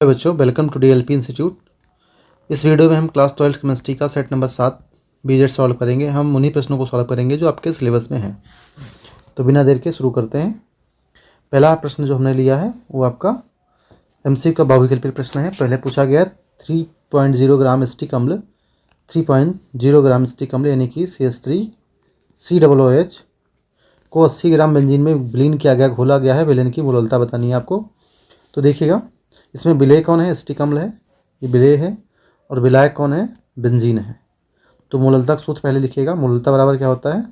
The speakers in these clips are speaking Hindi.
हेलो बच्चों, वेलकम टू DLP इंस्टीट्यूट। इस वीडियो में हम क्लास 12 केमिस्ट्री का सेट नंबर 7 बीजेड सॉल्व करेंगे। हम उन्हीं प्रश्नों को सॉल्व करेंगे जो आपके सिलेबस में हैं। तो बिना देर के शुरू करते हैं। पहला प्रश्न जो हमने लिया है वो आपका MCQ का बहुविकल्पिक प्रश्न है। पहले पूछा गया 3.0 ग्राम स्टिक अम्ल 3.0 ग्राम स्टिक अम्ल यानी कि CH3COOH को 80 ग्राम बेंजीन में विलीन किया गया, घोला गया है। विलेन की मोललता बतानी है आपको। तो देखिएगा, इसमें विलेय कौन है? स्टिक अम्ल है, ये विलेय है। और विलायक कौन है? बेंजीन है। तो मोललता का सूत्र पहले लिखिएगा। मोललता बराबर क्या होता है?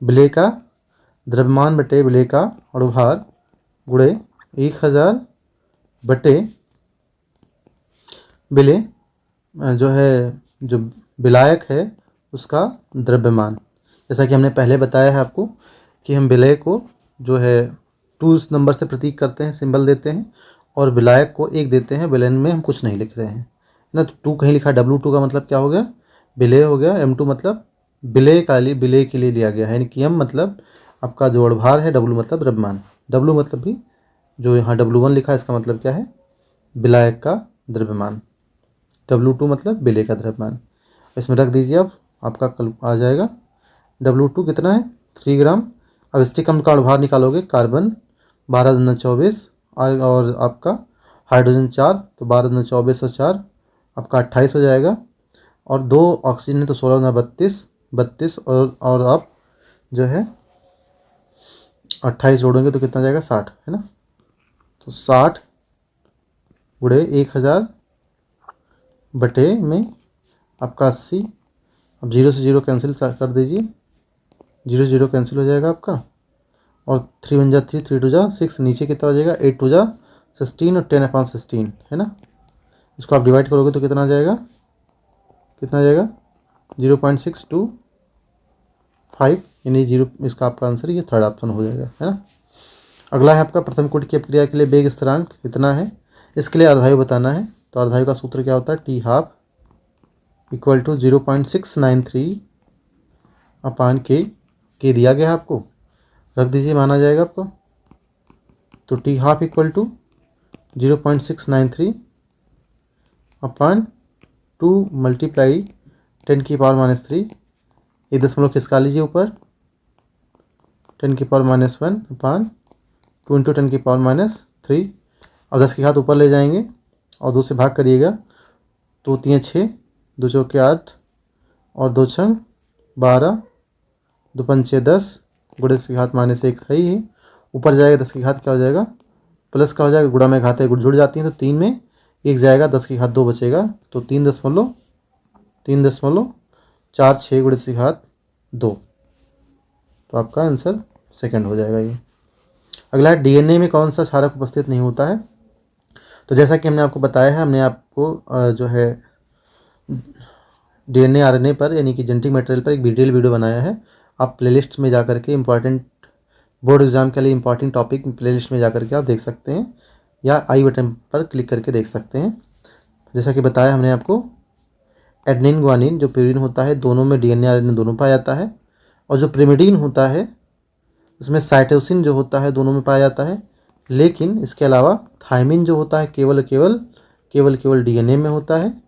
विलेय का द्रव्यमान बटे विलेय का अणुभार गुणे 1000 बटे विलेय जो विलायक है उसका द्रव्यमान। जैसा कि हमने पहले बताया है आपको कि हम विलेय को जो है 2 नंबर से प्रतीक करते हैं, सिंबल देते हैं, और विलायक को 1 देते हैं। विलेन में हम कुछ नहीं लिख रहे हैं ना। तो 2 कहीं लिखा, W2 का मतलब क्या हो गया? विलेय हो गया। M2 मतलब विलेय के लिए लिया गया है, यानी कि M मतलब आपका जो अणुभार है, W मतलब द्रव्यमान। W मतलब भी जो यहाँ W1 लिखा है इसका मतलब क्या है? विलायक का द्रव्यमान। W2 मतलब विलेय का द्रव्यमान। इसमें रख दीजिए, अब आपका कल आ जाएगा। W2 कितना है? 3 ग्राम। अब स्टिक अम्ल का अणुभार निकालोगे, कार्बन 12 दूना 24 और आपका हाइड्रोजन 4, तो 12 दूना 24 और 4 आपका 28 हो जाएगा। और 2 ऑक्सीजन है तो 16 दूना 32 और आप जो है 28 जोड़ेंगे तो कितना जाएगा? 60, है ना। तो 60 गुणे 1000 बटे में आपका 80। अब 0 से 0 कैंसिल कर दीजिए, 0 से 0 कैंसिल हो जाएगा आपका। और 3 1 जा 3, 3 2 जा 6, नीचे कितना हो जाएगा? 8 2 जा 16 और 10/16, है ना। इसको आप डिवाइड करोगे तो कितना आ जाएगा? 0.625, यानी 0। इसका आपका आंसर ये थर्ड ऑप्शन हो जाएगा, है ना। अगला है आपका प्रथम कोटि की अपक्रिया के लिए वेग स्थिरांक कितना है? इसके लिए अर्धायु बताना है। तो अर्धायु का सूत्र क्या होता है? T12 = 0.693/K दिया गया है आपको, रख दीजिए, माना जाएगा आपको। तो T12 = 0.693/2 × 10⁻³ ये दशमलव खिसका लीजिए ऊपर, 10⁻⁻1/2 × 10⁻³ और 10 की घात ऊपर ले जाएंगे और 2 से भाग करिएगा। तो 3 6, 2 चौके 8 और 2 छंग 12, 2 पंचे 10 गुणे 10 की घात -1 है ही। ऊपर जाएगा 10 की घात क्या हो जाएगा? प्लस का हो जाएगा, गुणा में घातें जुड़ जाती हैं तो 3 में 1 जाएगा, 10 की घात 2 बचेगा। तो 3.46 गुणे 10 की घात 2। तो आपका आंसर सेकंड हो जाएगा ये। अगला है DNA में कौन सा क्षारक उपस्थित नहीं होता है? तो जैसा कि हमने आपको बताया है, हमने आपको जो है DNA RNA पर यानी कि जेनेटिक मटेरियल पर एक डिटेल वीडियो बनाया है। आप प्लेलिस्ट में जाकर के इंपॉर्टेंट बोर्ड एग्जाम के लिए इंपॉर्टेंट टॉपिक प्लेलिस्ट में जाकर के आप देख सकते हैं, या आई बटन पर क्लिक करके देख सकते हैं। जैसा कि बताया हमने आपको, एडेनिन ग्वानिन जो प्यूरिन होता है, दोनों में DNA RNA दोनों पाया जाता है। और जो प्रिमिडीन होता है उसमें साइटोसिन जो होता है दोनों में पाया जाता है। लेकिन इसके अलावा थायमिन जो होता है केवल DNA में होता है।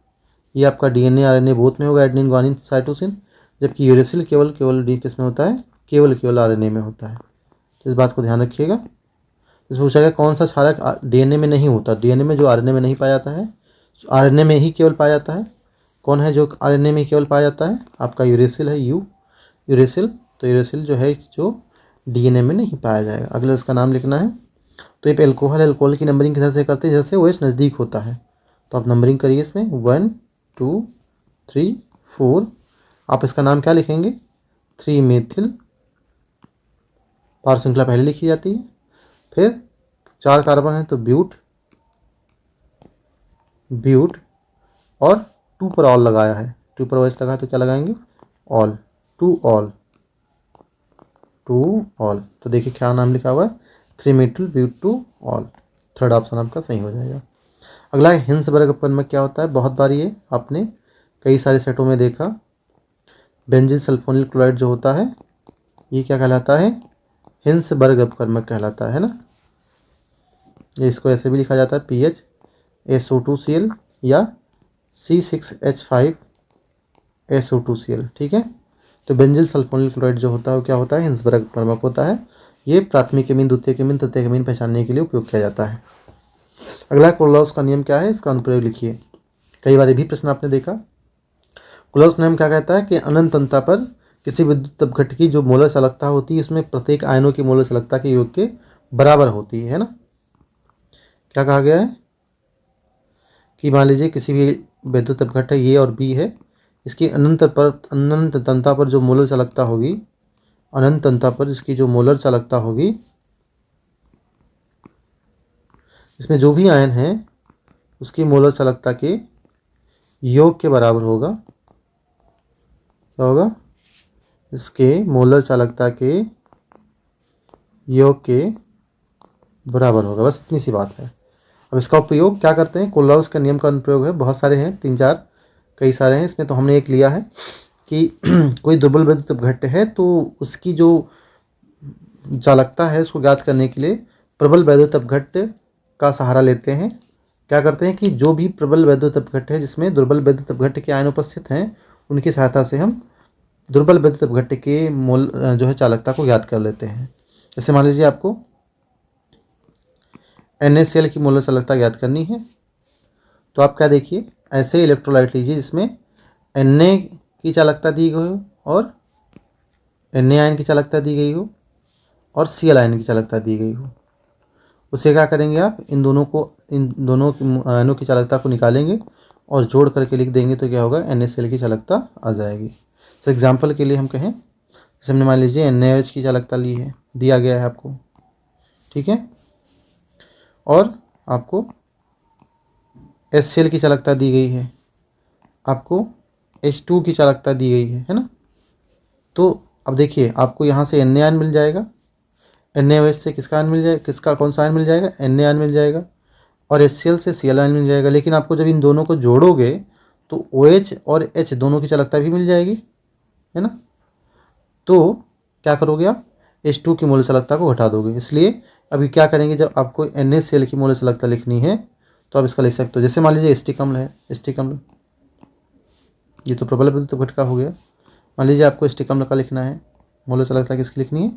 ये आपका DNA RNA बोथ में होगा, एडेनिन ग्वानिन साइटोसिन। जबकि यूरेसिल केवल डी किस में होता है? केवल RNA में होता है। तो इस बात को ध्यान रखिएगा। इसमें पूछा गया कौन सा क्षारक DNA में नहीं होता? DNA में जो RNA में नहीं पाया जाता है, RNA में ही केवल पाया जाता है। कौन है जो RNA में केवल पाया जाता है? आपका यूरेसिल है, यूरेसिल। तो यूरेसिल जो है जो DNA में नहीं पाया जाएगा। अगला इसका नाम लिखना है। तो ये अल्कोहल की नंबरिंग किधर से करते हैं? जैसे OH नज़दीक होता है तो आप नंबरिंग करिए इसमें 1 2 3 4। आप इसका नाम क्या लिखेंगे? 3 मेथिल। पार श्रृंखला पहले लिखी जाती है। फिर 4 कार्बन है तो ब्यूट और 2 पर ऑल लगाया है, 2 पर OH लगा है तो क्या लगाएंगे? Ol, 2 ol. तो देखिए क्या नाम लिखा हुआ है? 3 methyl but 2 ol. Third option आपका सही हो जाएगा। अगला है हिंसबर्ग अपवर्तक क्या होता है? बहुत बार ये आपने कई सारे सेटों में देखा। बेंजीन सल्फोनिल क्लोराइड जो होता है ये क्या कहलाता है? हिंसबर्ग अपवर्तक कहलाता है ना। ये इसको ऐसे भी लिखा जाता है PH SO2Cl या C6H5SO2Cl, ठीक है। तो बेंजिल सल्फोनिल क्लोराइड जो होता है वो क्या होता है, हिंसबर्ग प्रमुख होता है। ये प्राथमिक एमीन, द्वितीयक एमीन, तृतीयक एमीन पहचानने के लिए उपयोग किया जाता है। अगला कोलोस का नियम क्या है, इसका अनुप्रयोग लिखिए। कई बार ये भी प्रश्न आपने देखा। कोलोस नियम क्या कहता है कि अनंत अंतता पर किसी विद्युत अपघट्ट की जो मोलर चालकता होती है उसमें प्रत्येक आयनों की मोलर चालकता के योग के बराबर होती है ना। क्या कहा गया है कि मान लीजिए किसी भी विद्युत अपघट्ट है ए और बी है, इसकी अनंत अंतता पर जो मोलर चालकता होगी, अनंत अंतता पर इसकी जो मोलर चालकता होगी, इसमें जो भी आयन है उसकी मोलर चालकता के योग के बराबर होगा। क्या होगा, इसके मोलर चालकता के योग के बराबर होगा। बस इतनी सी बात है। अब इसका उपयोग क्या करते हैं, कोलराउस का नियम का अनुप्रयोग है, बहुत सारे हैं, 3-4 कई सारे हैं। इसमें तो हमने एक लिया है कि कोई दुर्बल विद्युत अपघट्ट है तो उसकी जो चालकता है उसको ज्ञात करने के लिए प्रबल वैद्युत अपघट्ट का सहारा लेते हैं। क्या करते हैं कि जो भी प्रबल वैद्युत अपघट्ट है जिसमें दुर्बल वैद्युत अपघट्ट के आयन उपस्थित हैं, उनकी सहायता से हम दुर्बल वैद्युत अपघट्ट के मोल जो है चालकता को ज्ञात कर लेते हैं। जैसे मान लीजिए आपको NaCl की मोलर चालकता ज्ञात करनी है, तो आप क्या देखिए, ऐसे इलेक्ट्रोलाइट लीजिए जिसमें Na की चालकता दी गई हो और Na आयन की चालकता दी गई हो और Cl आयन की चालकता दी गई हो। उसे क्या करेंगे आप, इन दोनों आयनों की चालकता को निकालेंगे और जोड़ करके लिख देंगे तो क्या होगा, NaCl की चालकता आ जाएगी। तो एग्जाम्पल के लिए हम कहें, जैसे हमने मान लीजिए NaOH की चालकता ली है, दिया गया है आपको, ठीक है, और आपको HCl की चालकता दी गई है, आपको H2 की चालकता दी गई है ना। तो अब देखिए आपको यहाँ से Na आयन मिल जाएगा, NaOH से किसका आयन मिल जाएगा, किसका कौन सा आयन मिल जाएगा, Na आयन मिल जाएगा, और HCl से Cl आयन मिल जाएगा। लेकिन आपको जब इन दोनों को जोड़ोगे तो OH और H दोनों की चालकता भी मिल जाएगी, है ना। तो क्या करोगे आप, H2 की मोलर चालकता को घटा दोगे। इसलिए अभी क्या करेंगे, जब आपको NaCl की मोलर चालकता लिखनी है तो आप इसका लिख सकते हो। जैसे मान लीजिए एस्टिक अम्ल है, एस्टिक अम्ल, ये तो प्रबल विद्युत अपघट्ट का हो गया। मान लीजिए आपको एस्टिक अम्ल का लिखना है, मोलर चालकता किसकी लिखनी है,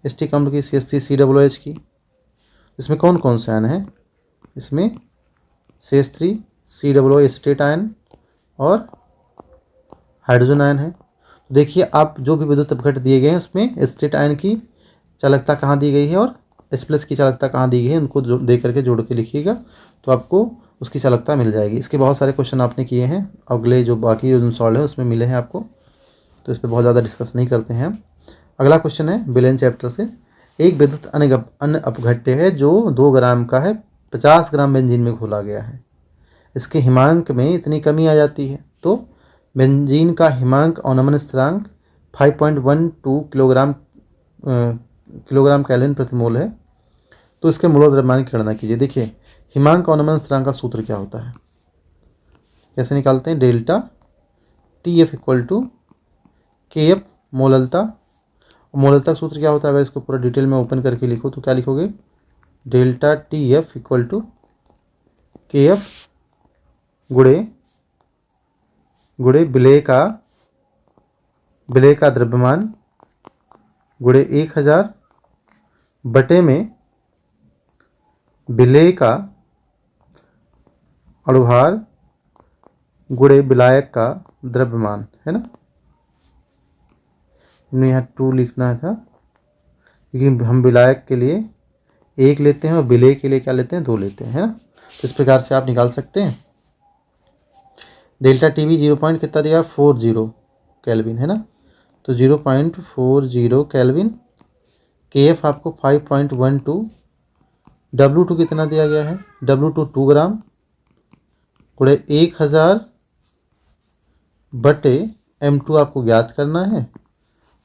एस्टिक अम्ल की CH3COOH की। इसमें कौन कौन से आयन है, इसमें CH3COO एसिटेट आयन और हाइड्रोजन आयन है। तो देखिए आप जो भी विद्युत अपघट्ट दिए गए हैं उसमें एसिटेट आयन की चालकता कहाँ दी गई है और H+ की चालकता कहाँ दी गई है, उनको दे करके जोड़ के लिखिएगा तो आपको उसकी चालकता मिल जाएगी। इसके बहुत सारे क्वेश्चन आपने किए हैं, अगले जो बाकी जो सॉल्व है उसमें मिले हैं आपको, तो इस पर बहुत ज़्यादा डिस्कस नहीं करते हैं। अगला क्वेश्चन है विलेन चैप्टर से, एक विद्युत अन्य अपघट्ट है जो 2 ग्राम का है, 50 ग्राम बेंजीन में घोला गया है। इसके हिमांक में इतनी कमी आ जाती है, तो बेंजीन का हिमांक अवनमन स्थिरांक 5.12 किलोग्राम कैलोरी प्रति मोल है। तो इसके मोल द्रव्यमान की गणना कीजिए। देखिए हिमांक अवनमन स्थिरांक का सूत्र क्या होता है, कैसे निकालते हैं, डेल्टा TF = KF मोललता। मोललता सूत्र क्या होता है, अगर इसको पूरा डिटेल में ओपन करके लिखो तो क्या लिखोगे, डेल्टा TF = KF गुणे विलेय का द्रव्यमान गुणे 1000 बटे में विलेय का अणुभार गुणे विलायक का द्रव्यमान, है ना। हमने यहाँ 2 लिखना था क्योंकि हम विलायक के लिए 1 लेते हैं और विलेय के लिए क्या लेते हैं, 2 लेते हैं, है ना। इस प्रकार से आप निकाल सकते हैं। Delta TB 0. कितना दिया, 40 केल्विन, है ना। तो 0.40 केल्विन, KF आपको 5.12, W2 कितना दिया गया है, W2 2 ग्राम गुणे 1000 बटे M2 आपको ज्ञात करना है,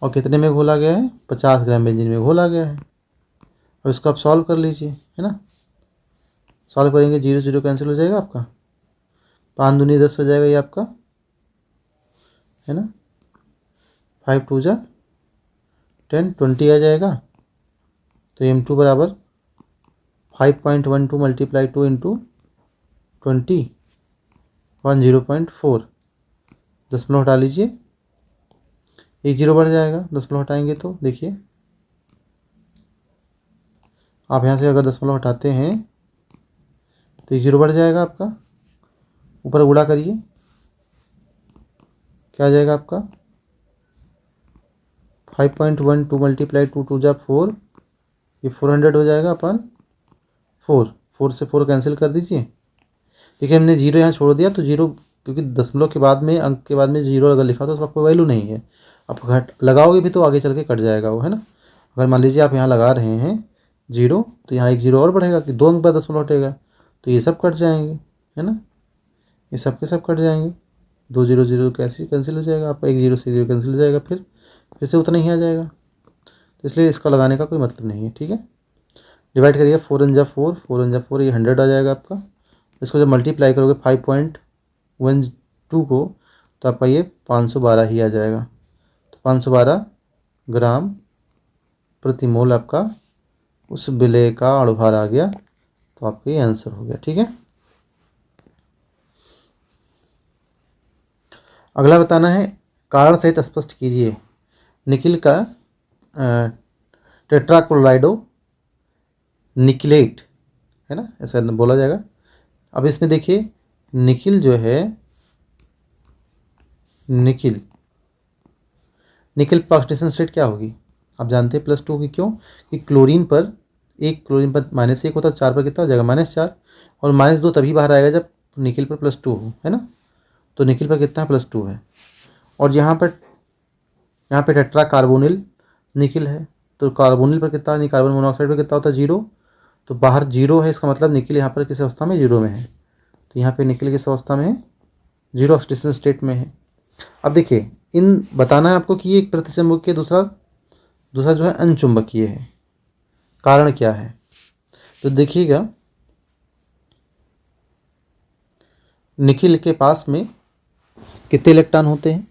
और कितने में घोला गया है, 50 ग्राम बेंजीन में घोला गया है। अब इसको आप सॉल्व कर लीजिए, है ना। सॉल्व करेंगे 0 0 कैंसिल हो जाएगा आपका, 5 दूनी 10 हो जाएगा ये आपका, है ना। 5 2 जा 10, 20 आ जाएगा। तो M2 बराबर 5.12 × 2 × 10.4, दशमलव हटा लीजिए, एक जीरो बढ़ जाएगा, दशमलव हटाएंगे तो देखिए आप यहाँ से अगर दशमलव हटाते हैं तो एक जीरो बढ़ जाएगा आपका, ऊपर गुणा करिए, क्या आ जाएगा आपका 5.12 मल्टीप्लाई 2 जा 4, ये 400 हो जाएगा अपन 4 से 4 कैंसिल कर दीजिए। देखिए हमने जीरो यहाँ छोड़ दिया, तो जीरो क्योंकि दशमलव के बाद में, अंक के बाद में जीरो अगर लिखा तो उसका कोई वैल्यू नहीं है, आप घट लगाओगे भी तो आगे चल के कट जाएगा वो, है ना। अगर मान लीजिए आप यहाँ लगा रहे हैं जीरो, तो यहाँ एक जीरो और बढ़ेगा कि 2 अंक बाद दशमलव हटेगा, तो ये सब कट जाएंगे, है ना, ये सब के सब कट जाएंगे, 2 जीरो जीरो कैसे कैंसिल हो जाएगा, आपका एक जीरो से जीरो कैंसिल हो जाएगा, फिर से उतना ही आ जाएगा, तो इसलिए इसका लगाने का कोई मतलब नहीं है, ठीक है। डिवाइड करिए, 4 1 जा 4, 4 1 जा 4, ये 100 आ जाएगा आपका। इसको जब मल्टीप्लाई करोगे 5.12 को, तो आपका ये 512 ही आ जाएगा, तो 512 ग्राम प्रति मोल आपका उस विलेय का अणुभार आ गया, तो आपका ये आंसर हो गया, ठीक है। अगला बताना है, कारण सहित स्पष्ट कीजिए निकिल का टेट्राक्लोराइडो निकिलेट, है ना, ऐसा बोला जाएगा। अब इसमें देखिए निकिल जो है, निकिल पर ऑक्सीडेशन स्टेट क्या होगी, आप जानते हैं +2 होगी, क्यों कि क्लोरीन पर -1 होता है, 4 पर कितना हो जाएगा -4, और -2 तभी बाहर आएगा जब निकिल पर +2 हो, है ना, तो निकिल पर कितना है +2 है। और यहाँ पे टेट्रा कार्बोनिल निकिल है, तो कार्बोनिल पर कितना नहीं, कार्बन मोनोऑक्साइड पर कितना होता है 0, तो बाहर 0 है, इसका मतलब निकिल यहाँ पर किस अवस्था में 0 में है, तो यहाँ पे निकिल किस अवस्था में है 0 ऑक्सीडेशन स्टेट में है। अब देखिए इन बताना है आपको कि ये एक प्रतिचुंबकीय, दूसरा जो है अनचुंबकीय है, कारण क्या है, तो देखिएगा निकिल के पास में कितने इलेक्ट्रॉन होते हैं,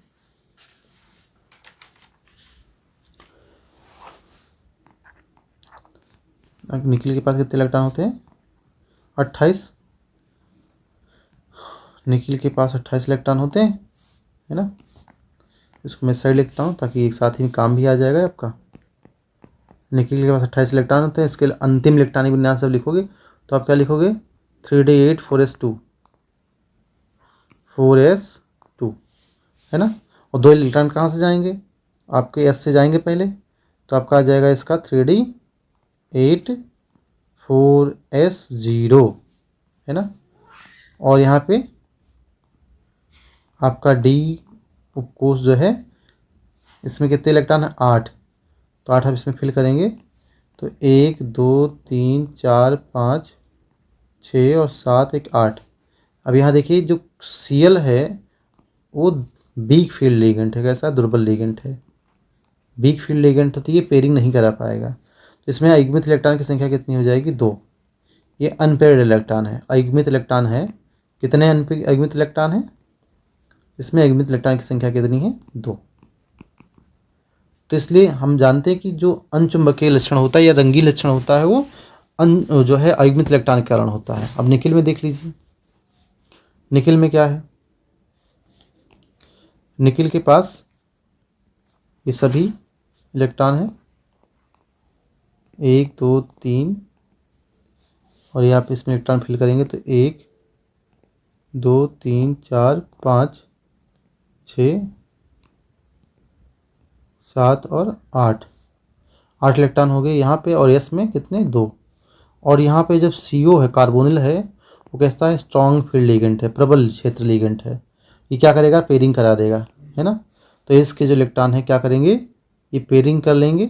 निकिल के पास कितने इलेक्ट्रॉन होते हैं 28, निकिल के पास 28 इलेक्ट्रॉन होते हैं, है ना। इसको मैं साइड लिखता हूँ ताकि एक साथ ही काम भी आ जाएगा आपका। निकिल के पास 28 इलेक्ट्रॉन होते हैं, इसके अंतिम इलेक्ट्रॉनिक विन्यास जब लिखोगे तो आप क्या लिखोगे 3d8 4s2, है ना। और 2 इलेक्ट्रॉन कहाँ से जाएंगे, आपके s से जाएंगे पहले, तो आपका आ जाएगा इसका 3d8 4s0, है ना। और यहाँ पे आपका D उपकोष जो है, इसमें कितने इलेक्ट्रॉन है 8, तो 8 आप इसमें फिल करेंगे तो 1 2 3 4 5 6 और 7 1 8। अब यहाँ देखिए जो Cl है वो वीक फील्ड लिगेंड है, कैसा दुर्बल लिगेंड है, वीक फील्ड लिगेंड है, तो ये पेयरिंग नहीं करा पाएगा, तो इसमें अयुग्मित इलेक्ट्रॉन की संख्या कितनी हो जाएगी 2, ये अनपेयर्ड इलेक्ट्रॉन है, अयुग्मित इलेक्ट्रॉन है, कितने अयुग्मित इलेक्ट्रॉन है, इसमें अयुग्मित इलेक्ट्रॉन की संख्या कितनी है 2। तो इसलिए हम जानते हैं कि जो अनचुंबकीय लक्षण होता है या रंगीन लक्षण होता है वो जो है अयुग्मित इलेक्ट्रॉन के कारण होता है। अब निकिल में देख लीजिए, निकिल में क्या है, निकिल के पास ये सभी इलेक्ट्रॉन है 1 2 3, और ये आप इसमें इलेक्ट्रॉन फिल करेंगे तो 1 2 3 4 5 6 7 और 8 इलेक्ट्रॉन हो गए यहाँ पे, और एस में कितने 2। और यहाँ पे जब CO है, कार्बोनिल है, वो कैसा है स्ट्रॉन्ग फील्ड लिगेंड है, प्रबल क्षेत्र लिगेंड है, ये क्या करेगा पेयरिंग करा देगा, है ना। तो इसके जो इलेक्ट्रॉन है क्या करेंगे, ये पेयरिंग कर लेंगे,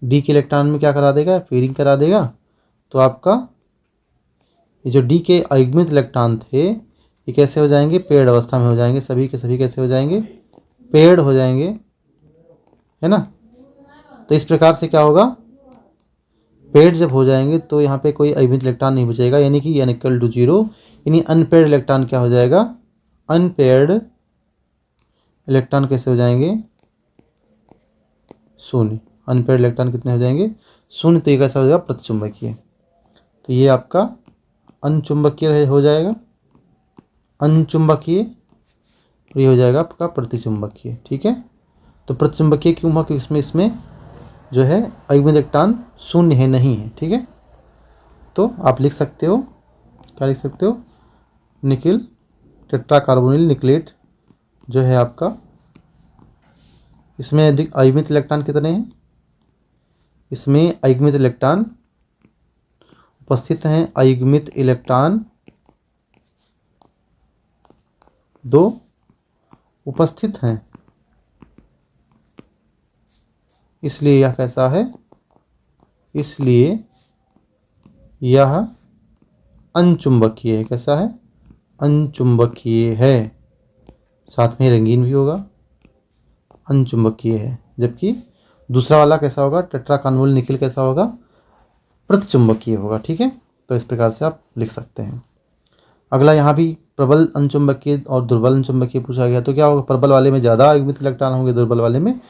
D के इलेक्ट्रॉन में क्या करा देगा पेयरिंग करा देगा, तो आपका ये जो D के अयुग्मित इलेक्ट्रॉन थे ये कैसे हो जाएंगे पेयर्ड अवस्था में हो जाएंगे, सभी के सभी कैसे हो जाएंगे पेयर्ड हो जाएंगे, है ना। तो इस प्रकार से क्या होगा, पेयर्ड जब हो जाएंगे तो यहाँ पे कोई अयुग्मित इलेक्ट्रॉन नहीं बचेगा, यानी कि n = 0, यानी अनपेयर्ड इलेक्ट्रॉन क्या हो जाएगा, अनपेयर्ड इलेक्ट्रॉन कैसे हो जाएंगे 0, अनपेयर्ड इलेक्ट्रॉन कितने हो जाएंगे 0, तो ये कैसा हो जाएगा प्रतिचुंबकीय। तो ये आपका अनचुंबकीय हो जाएगा अनचुंबकीय, ये हो जाएगा आपका प्रतिचुंबकीय। ठीक है, तो प्रतिचुंबकीय क्यों हुआ? क्योंकि इसमें जो है अयुग्मित इलेक्ट्रॉन शून्य है, नहीं है। ठीक है, तो आप लिख सकते हो, क्या लिख सकते हो? निकिल टेट्राकार्बोनिल निकलेट जो है आपका, इसमें अधिक अयुग्मित इलेक्ट्रॉन कितने हैं? इसमें अयुग्मित इलेक्ट्रॉन उपस्थित हैं, अयुग्मित इलेक्ट्रॉन 2 उपस्थित हैं, इसलिए यह कैसा है? इसलिए यह अनचुंबकीय है। कैसा है? अनचुंबकीय है, साथ में रंगीन भी होगा, अनचुंबकीय है। जबकि दूसरा वाला कैसा होगा? टेट्राकार्बोनिल निकिल कैसा होगा? प्रतिचुंबकीय होगा। ठीक है, तो इस प्रकार से आप लिख सकते हैं। अगला यहाँ भी प्रबल अनचुंबकीय और दुर्बल अनचुंबकीय पूछा गया, तो क्या होगा? प्रबल वाले में ज़्यादा अयुग्मित इलेक्ट्रॉन होंगे, दुर्बल वाले में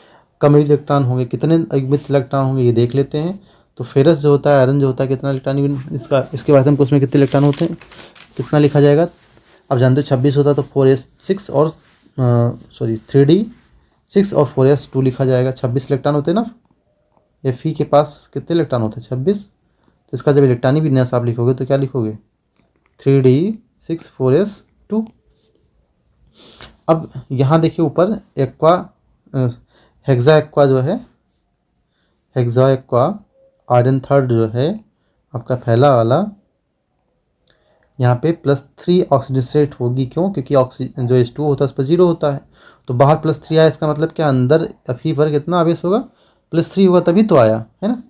कम इलेक्ट्रॉन होंगे। कितने अयुग्मित इलेक्ट्रॉन होंगे ये देख लेते हैं। तो फेरस जो होता है, आयरन जो होता है, कितना इलेक्ट्रॉन इसके बाद हमको उसमें कितने इलेक्ट्रॉन होते हैं, कितना लिखा जाएगा? अब जानते हो 26 होता है, तो 4s6 और 3d6 और 4s2 लिखा जाएगा। 26 इलेक्ट्रॉन होते हैं ना। Fe के पास कितने इलेक्ट्रॉन होते हैं? 26। तो इसका जब इलेक्ट्रॉनिक विन्यास आप लिखोगे तो क्या लिखोगे? 3d6 4s2। अब यहाँ देखिए ऊपर एक्वा हेक्सा एक्वा जो है, हेक्सा एक्वा आयरन थर्ड जो है आपका पहला वाला, यहाँ पे +3 ऑक्सीडेट होगी। क्यों? क्योंकि ऑक्सीजन जो H2 होता है उस पर 0 होता है, तो बाहर +3 आया, इसका मतलब क्या? अंदर Fe पर कितना आवेश होगा? +3 होगा, तभी तो आया है ना।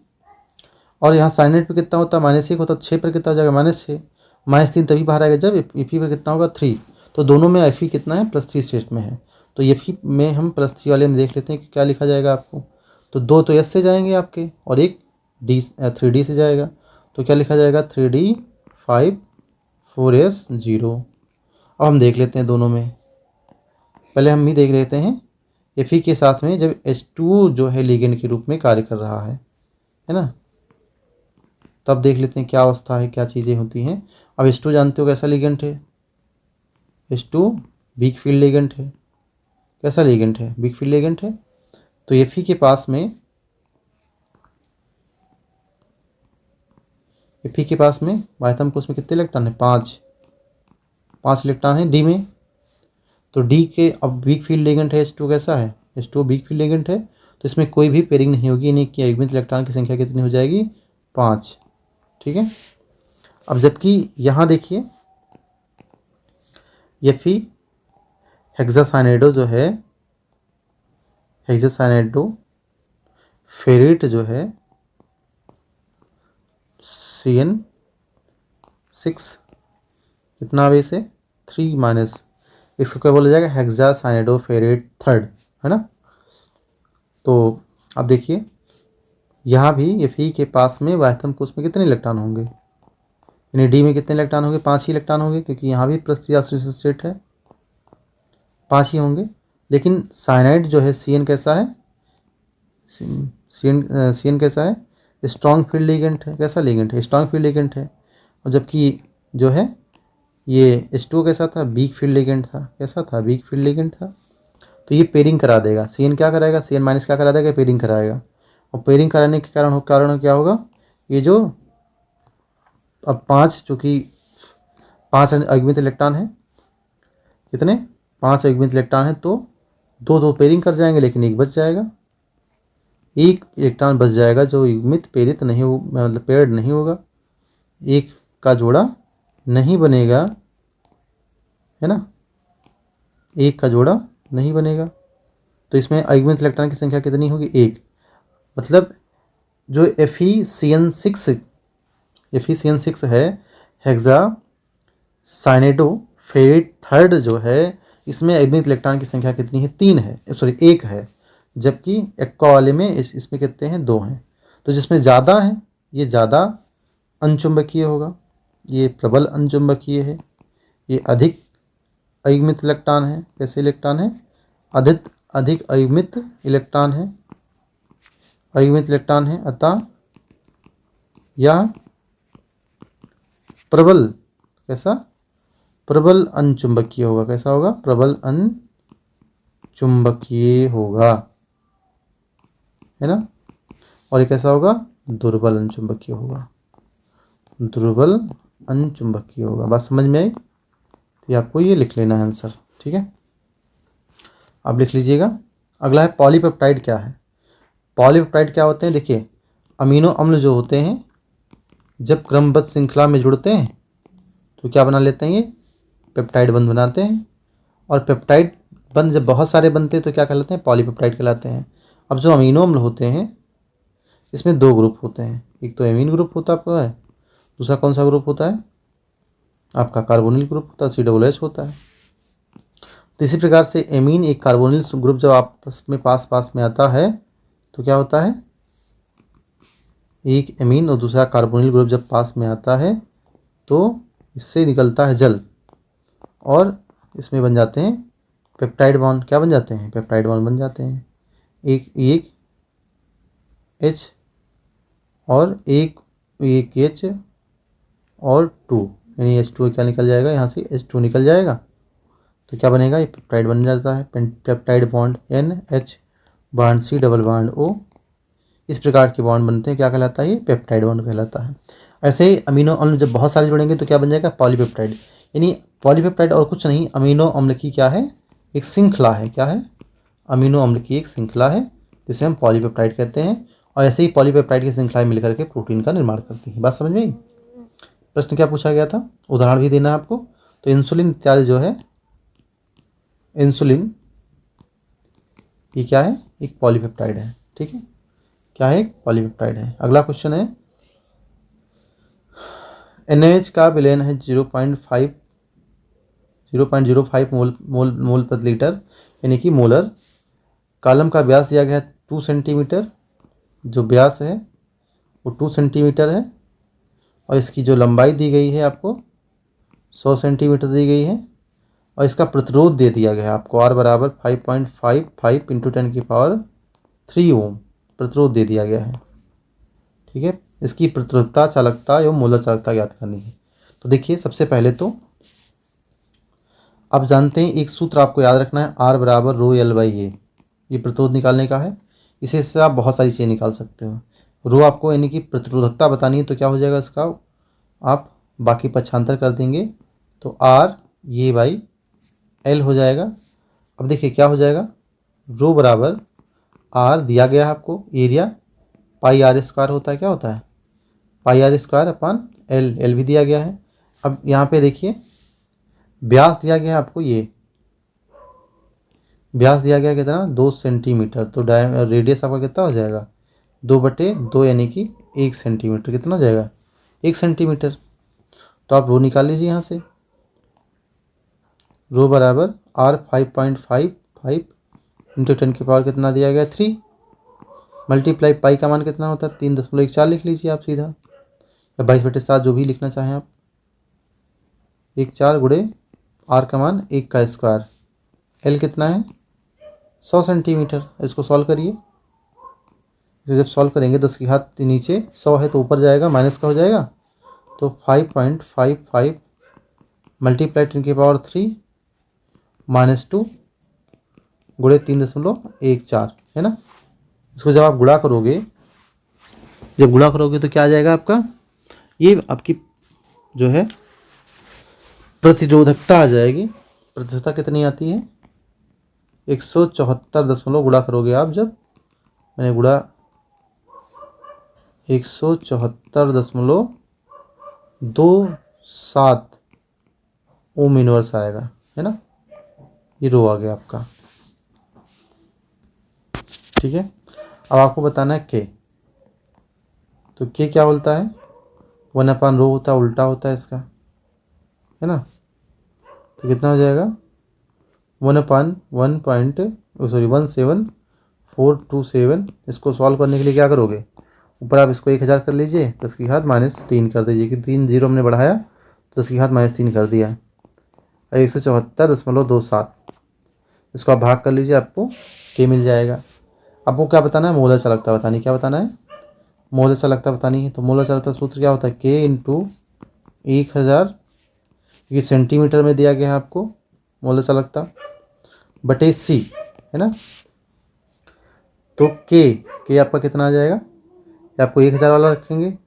और यहाँ साइनेट पर कितना होता है? -1 होता है, 6 पर कितना हो जाएगा? -6। -3 तभी बाहर आएगा जब Fe पर कितना होगा? 3। तो दोनों में Fe कितना है? +3 स्टेट में है। तो Fe में हम +3 वाले में देख लेते हैं कि क्या लिखा जाएगा आपको। तो 2 तो S से जाएंगे आपके, और एक 3D से जाएगा। तो क्या लिखा जाएगा? 3D 5 4s0। अब हम देख लेते हैं दोनों में, पहले हम ही देख लेते हैं Fe के साथ में जब H2 जो है लिगेंड के रूप में कार्य कर रहा है ना, तब देख लेते हैं क्या अवस्था है, क्या चीज़ें होती हैं। अब H2 जानते हो कैसा लिगेंड है? H2 वीक फील्ड लिगेंड है। कैसा लिगेंड है? वीक फील्ड लिगेंड है। तो Fe के पास में वायतम कोश में कितने इलेक्ट्रॉन है? 5 इलेक्ट्रॉन है डी में। तो डी के अब वीक फील्ड लिगेंड है H2 कैसा है? H2 वीक फील्ड लिगेंड है, तो इसमें कोई भी पेयरिंग नहीं होगी, यानी कि अयुग्मित इलेक्ट्रॉन की संख्या कितनी हो जाएगी? 5। ठीक है, अब जबकि यहाँ देखिए Fe हेक्सासाइनाइडो जो है, हेक्सासाइनाइडो फेरेट जो है CN6 कितना आवेश है? 3-। इसको क्या बोला जाएगा? हेक्सासाइनाइडो फेरेट थर्ड, है ना। तो अब देखिए यहाँ भी Fe के पास में वायतम कोश में कितने इलेक्ट्रॉन होंगे? यानी डी में कितने इलेक्ट्रॉन होंगे? 5 ही इलेक्ट्रॉन होंगे, क्योंकि यहाँ भी +3 ऑक्सीडेशन स्टेट है, 5 ही होंगे। लेकिन साइनाइड जो है CN कैसा है? CN कैसा है? स्ट्रॉन्ग फील्ड लिगेंड है। कैसा लिगेंड है? स्ट्रॉन्ग फील्ड लिगेंड है। और जबकि जो है ये H2 कैसा था? वीक फील्ड लिगेंड था। कैसा था? वीक फील्ड लिगेंड था। तो ये पेयरिंग करा देगा। CN क्या कराएगा? CN- क्या करा देगा? पेयरिंग कराएगा। और पेयरिंग कराने के कारण क्या होगा? ये जो अब 5, चूँकि 5 अयुग्मित इलेक्ट्रॉन है, कितने? 5 अयुग्मित इलेक्ट्रॉन है, तो 2 पेयरिंग कर जाएंगे, लेकिन एक बच जाएगा, एक इलेक्ट्रॉन बच जाएगा जो युग्मित पेरित नहीं हो, मतलब पेयर्ड नहीं होगा, एक का जोड़ा नहीं बनेगा, है ना, एक का जोड़ा नहीं बनेगा। तो इसमें अयुग्मित इलेक्ट्रॉन की संख्या कितनी होगी? 1। मतलब जो Fe6 है, हेक्सासाइनाइडो फेरेट थर्ड जो है, इसमें अयुग्मित इलेक्ट्रॉन की संख्या कितनी है? 3 है, सॉरी 1 है। जबकि एक्वा वाले में इसमें कितने हैं? 2 हैं। तो जिसमें ज़्यादा है ये ज़्यादा अनचुंबकीय होगा, ये प्रबल अनचुंबकीय है। ये अधिक अयुग्मित इलेक्ट्रॉन है। कैसे इलेक्ट्रॉन है? अधिक अयुग्मित इलेक्ट्रॉन है, अयुग्मित इलेक्ट्रॉन है, अतः यह प्रबल कैसा, प्रबल अनचुंबकीय होगा। कैसा होगा, प्रबल अनचुंबकीय होगा, है ना। और ये कैसा होगा, दुर्बल अनचुंबकीय होगा, दुर्बल अनचुंबकीय होगा। बात समझ में आई, तो आपको ये लिख लेना है आंसर, ठीक है। आप लिख लीजिएगा। अगला है पॉलीपेप्टाइड क्या है। पॉलीपेप्टाइड क्या होते हैं, देखिए अमीनो अम्ल जो होते हैं जब क्रमबद्ध श्रृंखला में जुड़ते हैं तो क्या बना लेते हैं, ये पेप्टाइड बंध बनाते हैं। और पेप्टाइड बंध जब बहुत सारे बनते हैं तो क्या कहलाते हैं, पॉलीपेप्टाइड कहलाते हैं। अब जो अमीनो अम्ल होते हैं इसमें दो ग्रुप होते हैं, एक तो एमीन ग्रुप होता है आपका है, दूसरा कौन सा ग्रुप होता है आपका, कार्बोनिल ग्रुप होता है, COOH होता है। तो इसी प्रकार से एमीन एक कार्बोनिल ग्रुप जब आपस में पास में आता है तो क्या होता है, एक एमीन और दूसरा कार्बोनिल ग्रुप जब पास में आता है तो इससे निकलता है जल और इसमें बन जाते हैं पेप्टाइड बॉन्ड। क्या बन जाते हैं, पेप्टाइड बॉन्ड बन जाते हैं। एक H और एक H और 2, यानी H2 क्या निकल जाएगा, यहाँ से H2 निकल जाएगा तो क्या बनेगा, ये पेप्टाइड बन जाता है। Peptide bond NH bond C double bond O, इस प्रकार के बॉन्ड बनते हैं, क्या कहलाता है, ये पेप्टाइड बॉन्ड कहलाता है। ऐसे ही अमीनो अम्ल जब बहुत सारे जुड़ेंगे तो क्या बन जाएगा, पॉलीपेप्टाइड। यानी पॉलीपेप्टाइड और कुछ नहीं, अमीनो अम्ल की क्या है, एक श्रृंखला है। क्या है, अमीनो अम्ल की एक श्रृंखला है जिसे हम पॉलीपेप्टाइड कहते हैं। और ऐसे ही पॉलीपेप्टाइड की श्रृंखलाएं मिलकर के प्रोटीन का निर्माण करती हैं। बात समझ में आई। प्रश्न क्या पूछा गया था, उदाहरण भी देना है आपको। तो इंसुलिन इत्यादि जो है, इंसुलिन ये क्या है, एक पॉलीपेप्टाइड है, ठीक है, क्या है, एक पॉलीपेप्टाइड है। अगला क्वेश्चन है NaOH का विलयन है 0.05 मोल प्रति लीटर, यानी कि मोलर। कॉलम का व्यास दिया गया है 2 सेंटीमीटर, जो व्यास है वो 2 सेंटीमीटर है। और इसकी जो लंबाई दी गई है आपको 100 सेंटीमीटर दी गई है। और इसका प्रतिरोध दे दिया गया है आपको R बराबर 5.55 इंटू 10³ ओम प्रतिरोध दे दिया गया है, ठीक है। इसकी प्रतिरोधकता, चालकता एवं मोलर चालकता ज्ञात करनी है। तो देखिए सबसे पहले तो आप जानते हैं एक सूत्र आपको याद रखना है, R बराबर ρL/A, ये प्रतिरोध निकालने का है। इसे से आप बहुत सारी चीज़ें निकाल सकते हो। रो आपको यानी कि प्रतिरोधकता बतानी है तो क्या हो जाएगा, इसका आप बाकी पक्षांतर कर देंगे तो R ये बाई L हो जाएगा। अब देखिए क्या हो जाएगा, रो बराबर R दिया गया है आपको, एरिया πr² होता है, क्या होता है, πr² अपन L भी दिया गया है। अब यहाँ पे देखिए व्यास दिया गया है आपको, ये व्यास दिया गया कितना, 2 सेंटीमीटर। तो रेडियस आपका कितना हो जाएगा, 2/2 यानी कि 1 सेंटीमीटर। कितना हो जाएगा, 1 सेंटीमीटर। तो आप रो निकाल लीजिए यहाँ से, रो बराबर R 5.55 इंटू 10³ कितना दिया गया 3 मल्टीप्लाई पाई का मान कितना होता है 3.14 लिख लीजिए आप सीधा, या 22/7 जो भी लिखना चाहें आप। 1/4 गुणे R का मान 1 का स्क्वायर, L कितना है 100 सेंटीमीटर। इसको सॉल्व करिए, तो जब सॉल्व करेंगे 10 की घात नीचे 100 है तो ऊपर जाएगा, माइनस का हो जाएगा। तो 5.55 मल्टीप्लाई 10³ -2 गुणे 3.14 है ना। इसको जब आप गुणा करोगे, जब गुणा करोगे तो क्या आ जाएगा आपका, ये आपकी जो है प्रतिरोधकता आ जाएगी। प्रतिरोधकता कितनी आती है 174 गुणा करोगे आप, जब मैंने गुणा 174.27 ओम इनवर्स आएगा, है ना। ये रो आ गया आपका, ठीक है। अब आपको बताना है के, तो के क्या बोलता है 1/रो होता है, उल्टा होता है इसका, है ना। तो कितना हो जाएगा 1/1.17427। इसको सॉल्व करने के लिए क्या करोगे, ऊपर आप इसको 1000 कर लीजिए, 10 की घात -3 कर दीजिए, कि 3 0 हमने बढ़ाया तो 10 की घात -3 कर दिया, 174.27। इसको आप भाग कर लीजिए, आपको के मिल जाएगा। आपको क्या बताना है, मोलर चालकता बतानी। क्या बताना है, मोलर चालकता बतानी है। तो मोलर चालकता सूत्र क्या होता है, के इंटू 1000 क्योंकि सेंटीमीटर में दिया गया है आपको मोलर चालकता, बटे सी, है ना। तो के आपका कितना आ जाएगा, या आपको 1000 वाला रखेंगे,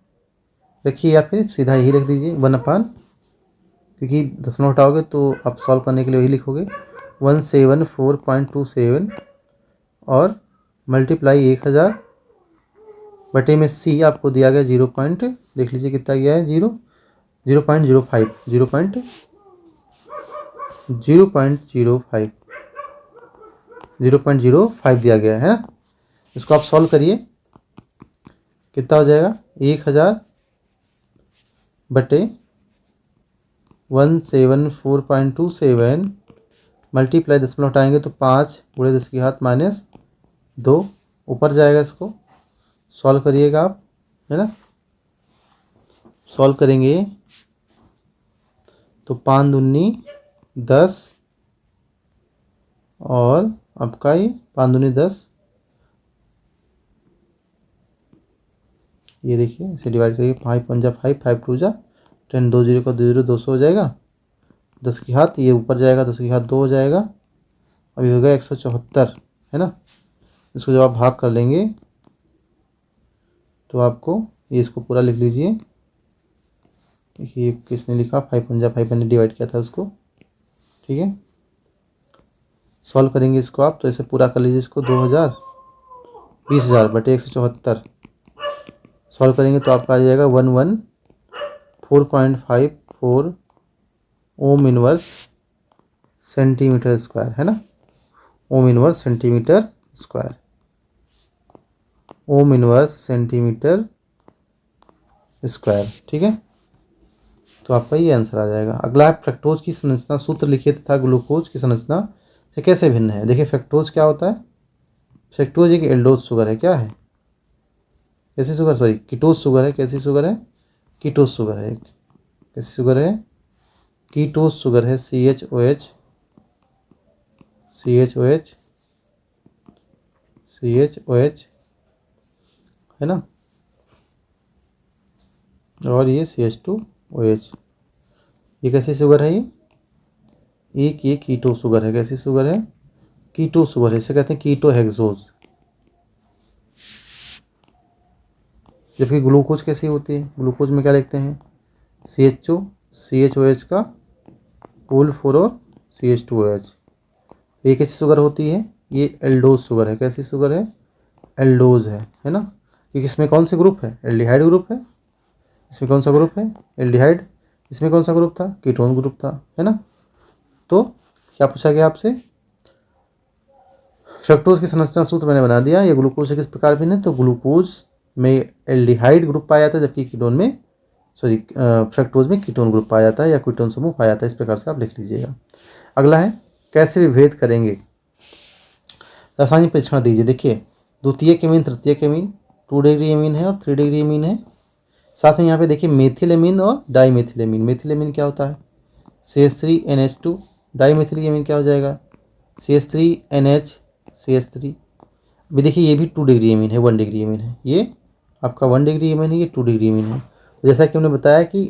रखिए, या फिर सीधा यही रख दीजिए 1/, क्योंकि दशमलव हटाओगे तो आप सॉल्व करने के लिए वही लिखोगे 174.27 और मल्टीप्लाई 1000 बटे में सी आपको दिया गया 0 पॉइंट, देख लीजिए कितना गया है, 0.05 0.05 दिया गया है। इसको आप सॉल्व करिए, कितना हो जाएगा, 1000 बटे 174.27 मल्टीप्लाई दशमलव हटाएंगे तो 5 × 10⁻², ऊपर जाएगा, इसको सॉल्व करिएगा आप, है ना। सॉल्व करेंगे तो 5 दूनी 10 और आपका ये 5 दूनी 10, ये देखिए इसे डिवाइड करिए, 5 × 5, 5 × 2 = 10, 2 0 का 2 0, 200 हो जाएगा, 10 की घात ये ऊपर जाएगा, 10 की घात 2 हो जाएगा, अभी हो गया 174, है ना। इसको जब आप भाग कर लेंगे तो आपको ये, इसको पूरा लिख लीजिए, देखिए किसने लिखा, 5 × 5 मैंने डिवाइड किया था उसको, ठीक है। सॉल्व करेंगे इसको आप, तो इसे पूरा कर लीजिए, इसको 2000 20,000 बटे 174 सॉल्व करेंगे तो आपका आ जाएगा 114.54 ओम इनवर्स सेंटीमीटर स्क्वायर, है ना। Ohm inverse centimetre square, ohm inverse centimetre square, ठीक है। तो आपका ये आंसर आ जाएगा। अगला है फ्रक्टोज की संरचना, सूत्र लिखिए तथा ग्लूकोज की संरचना से कैसे भिन्न है। देखिए फ्रक्टोज क्या होता है, फ्रक्टोज एक एल्डोज शुगर है, क्या है, कैसी शुगर, सॉरी कीटोज शुगर है, कैसी शुगर है, कीटोज शुगर है, कैसी शुगर है, कीटोज शुगर है, CHOH है ना, और ये CH2OH, ये कैसी शुगर है, ये कीटो शुगर है, कैसी शुगर है, कीटो शुगर है, इसे कहते हैं कीटो हेक्सोज। जबकि ग्लूकोज कैसी होती है, ग्लूकोज में क्या लिखते हैं, CHOH का पूल 4 और CH2OH। ये कैसी शुगर होती है, ये एल्डोज शुगर है, कैसी शुगर है, एल्डोज है ना। क्योंकि इसमें कौन से ग्रुप है, एल्डिहाइड ग्रुप है, इसमें कौन सा ग्रुप है, एल्डिहाइड, इसमें कौन सा ग्रुप था, कीटोन ग्रुप था, है ना। तो क्या पूछा गया आपसे, फ्रक्टोज की संरचना सूत्र मैंने बना दिया, ये ग्लूकोज से किस प्रकार भिन्न है, तो ग्लूकोज में एल्डिहाइड ग्रुप पाया जाता है, जबकि कीटोन में, सॉरी फ्रक्टोज में कीटोन ग्रुप पाया जाता है या कीटोन समूह पाया जाता है, इस प्रकार से आप लिख लीजिएगा। अगला है कैसे विभेद करेंगे, रासायनिक परीक्षण दीजिए। देखिए द्वितीयक एमीन, तृतीयक एमीन, 2 डिग्री एमीन है और 3 डिग्री एमीन है। साथ में यहाँ पे देखिए मेथिल एमीन और डाईमेथिल एमीन। मेथिल एमीन क्या होता है, CH3NH2, डाईमेथिल एमीन क्या हो जाएगा, CH3NH भी। देखिए ये भी 2 डिग्री एमीन है, 1 डिग्री एमीन है, ये आपका 1 डिग्री एमीन है, ये 2 डिग्री एमीन है। जैसा कि हमने बताया कि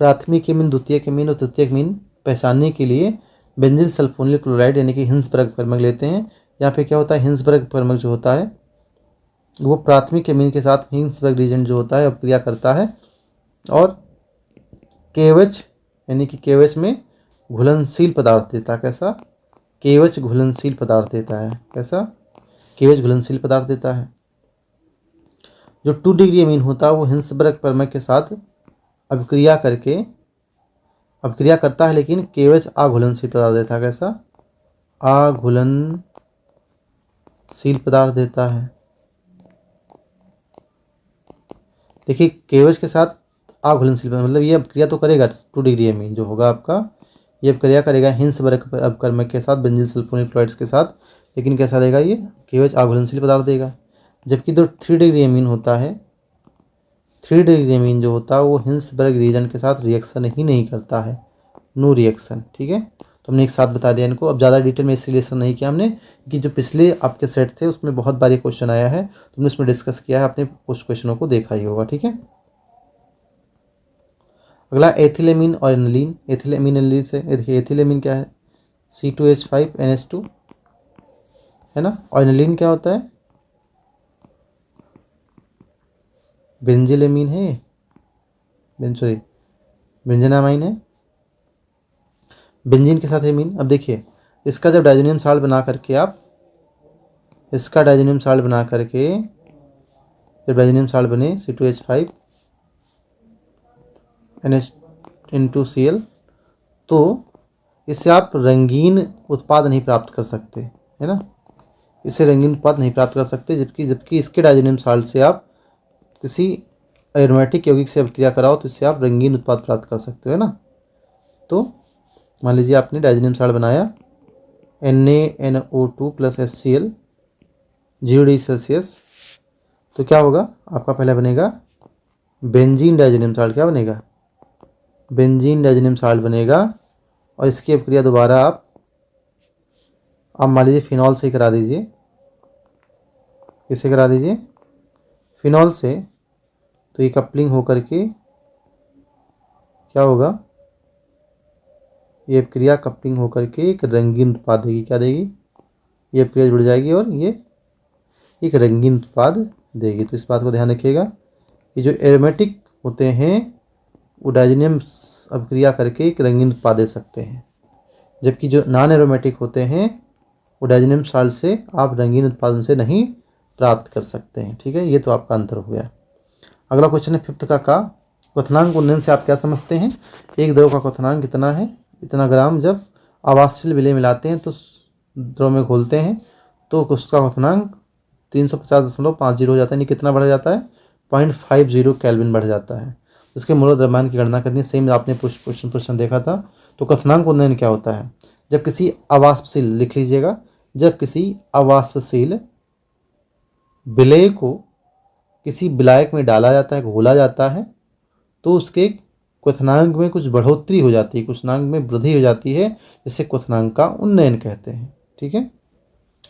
प्राथमिक एमीन, द्वितीयक एमीन और तृतीयक एमीन पहचानने के लिए बेंजिल सल्फोनिल क्लोराइड यानी कि हिंसबर्ग परमंग लेते हैं। यहाँ पे क्या होता है, हिंसबर्ग परमंग जो होता है वो प्राथमिक एमीन के साथ हिंसबर्ग रीजेंट जो होता है अपक्रिया करता है और KOH यानी कि KOH में घुलनशील पदार्थ देता है। कैसा, KOH घुलनशील पदार्थ देता है, कैसा, KOH घुलनशील पदार्थ देता है। जो 2 डिग्री एमीन होता है वो हिंसबर्ग परमंग के साथ अपक्रिया करता है, लेकिन KOH अघुलनशील पदार्थ देता है। कैसा, अघुलनशील पदार्थ देता है। देखिए KOH के साथ अघुलनशील मतलब ये अपक्रिया तो करेगा, 2 डिग्री एमीन जो होगा आपका ये अपक्रिया करेगा हिंसबर्ग अपकर्मक के साथ, बेंजिल सल्फोनिल क्लोराइड्स के साथ, लेकिन कैसा देगा, ये KOH अघुलनशील पदार्थ देगा। जबकि जो 3 डिग्री एमीन होता है, 3 डिग्री एमीन जो होता है वो हिंसबर्ग रीजन के साथ रिएक्शन ही नहीं करता है, नो रिएक्शन, ठीक है। तो हमने एक साथ बता दिया इनको। अब ज़्यादा डिटेल में इसलिए नहीं किया हमने कि जो पिछले आपके सेट थे उसमें बहुत बार ये क्वेश्चन आया है, तो हमने उसमें डिस्कस किया है, आपने उस क्वेश्चनों को देखा ही होगा, ठीक है। अगला एथिलेमिन और एनिलीन। एथिलेमिन एनिलीन से देखिए, एथिलेमिन क्या है, C2H5NH2 है ना, और एनिलीन क्या होता है, बेंजिलेमीन है, बेंजेनामाइन है, बेंजीन के साथ एमीन। अब देखिए, इसका जब डाइजेनियम साल्ट बना करके इसका डाइजेनियम साल्ट बना करके जब डाइजेनियम साल्ट बने C2H5NH2Cl, तो इससे आप रंगीन उत्पाद नहीं प्राप्त कर सकते, है ना, इससे रंगीन उत्पाद नहीं प्राप्त कर सकते। जबकि इसके डाइजेनियम साल्ट से आप किसी एरोमेटिक यौगिक से अभिक्रिया कराओ तो इससे आप रंगीन उत्पाद प्राप्त कर सकते हो, है ना। तो मान लीजिए आपने डाइजेनियम साल्ट बनाया NaNO2 + HCl 0 डिग्री सेल्सियस, तो क्या होगा, आपका पहले बनेगा बेंजीन डाइजेनियम साल्ट। क्या बनेगा, बेंजीन डाइजेनियम साल्ट बनेगा। और इसकी अभिक्रिया दोबारा आप मान लीजिए फिनॉल से करा दीजिए। किससे करा दीजिए, फिनॉल से। तो ये कपलिंग होकर के क्या होगा, ये अभिक्रिया कपलिंग होकर के एक रंगीन उत्पाद देगी। क्या देगी, ये अभिक्रिया जुड़ जाएगी और ये एक रंगीन उत्पाद देगी। तो इस बात को ध्यान रखिएगा कि जो एरोमेटिक होते हैं वो डाइजेनियम अभिक्रिया करके एक रंगीन उत्पाद दे सकते हैं, जबकि जो नॉन एरोमेटिक होते हैं वो डाइजेनियम साल्ट से आप रंगीन उत्पादन से नहीं प्राप्त कर सकते हैं। ठीक है, ये तो आपका अंतर हो गया। अगला क्वेश्चन है 5th का क्वथनांक उन्नयन से आप क्या समझते हैं। एक द्रव का क्वथनांक कितना है, इतना ग्राम। जब आवासशील विलेय मिलाते हैं तो द्रव में घोलते हैं तो उसका क्वथनांक 350.50 हो जाता है। यानी कितना बढ़ जाता है, 0.50 केल्विन बढ़ जाता है। उसके मूल द्रव्यमान की गणना करनी है। सेम आपने प्रश्न देखा था। तो क्वथनांक उन्नयन क्या होता है, जब किसी अवाष्पशील, लिख लीजिएगा, जब किसी अवाष्पशील विलेय को किसी विलायक में डाला जाता है, घोला जाता है, तो उसके क्वथनांक में कुछ बढ़ोतरी हो जाती है, क्वथनांक में वृद्धि हो जाती है, जिससे क्वथनांक का उन्नयन कहते हैं। ठीक है,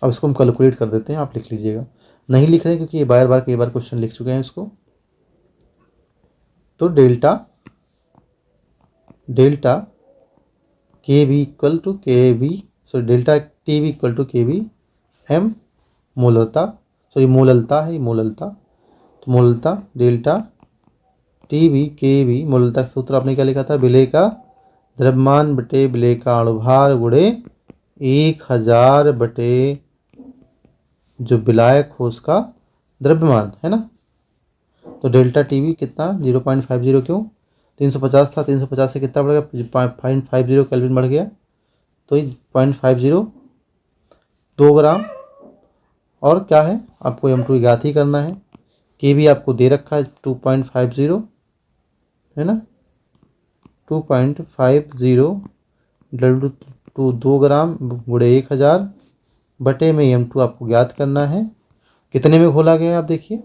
अब इसको हम कैलकुलेट कर देते हैं, आप लिख लीजिएगा। नहीं लिख रहे क्योंकि ये कई बार क्वेश्चन लिख चुके हैं इसको। तो delta KB equal to KB, sorry delta TB equal to KB M मोलरता, सॉरी मोललता है, मोललता। तो मोललता डेल्टा TB KB, मोललता का सूत्र आपने क्या लिखा था, विलेय का द्रव्यमान बटे विलेय का अणुभार गुणे 1000 बटे जो विलायक हो उसका द्रव्यमान, है ना। तो डेल्टा TB कितना, 0.50, क्यों, 350 था, 350 से कितना बढ़ गया, 0.50 केल्विन बढ़ गया। तो ये 0.50 2 ग्राम। और क्या है, आपको M2 ज्ञात ही करना है। KB आपको दे रखा है 2.50, है ना, 2.50 W2 2 ग्राम गुणे 1000 बटे में M2 आपको ज्ञात करना है। कितने में घोला गया है, आप देखिए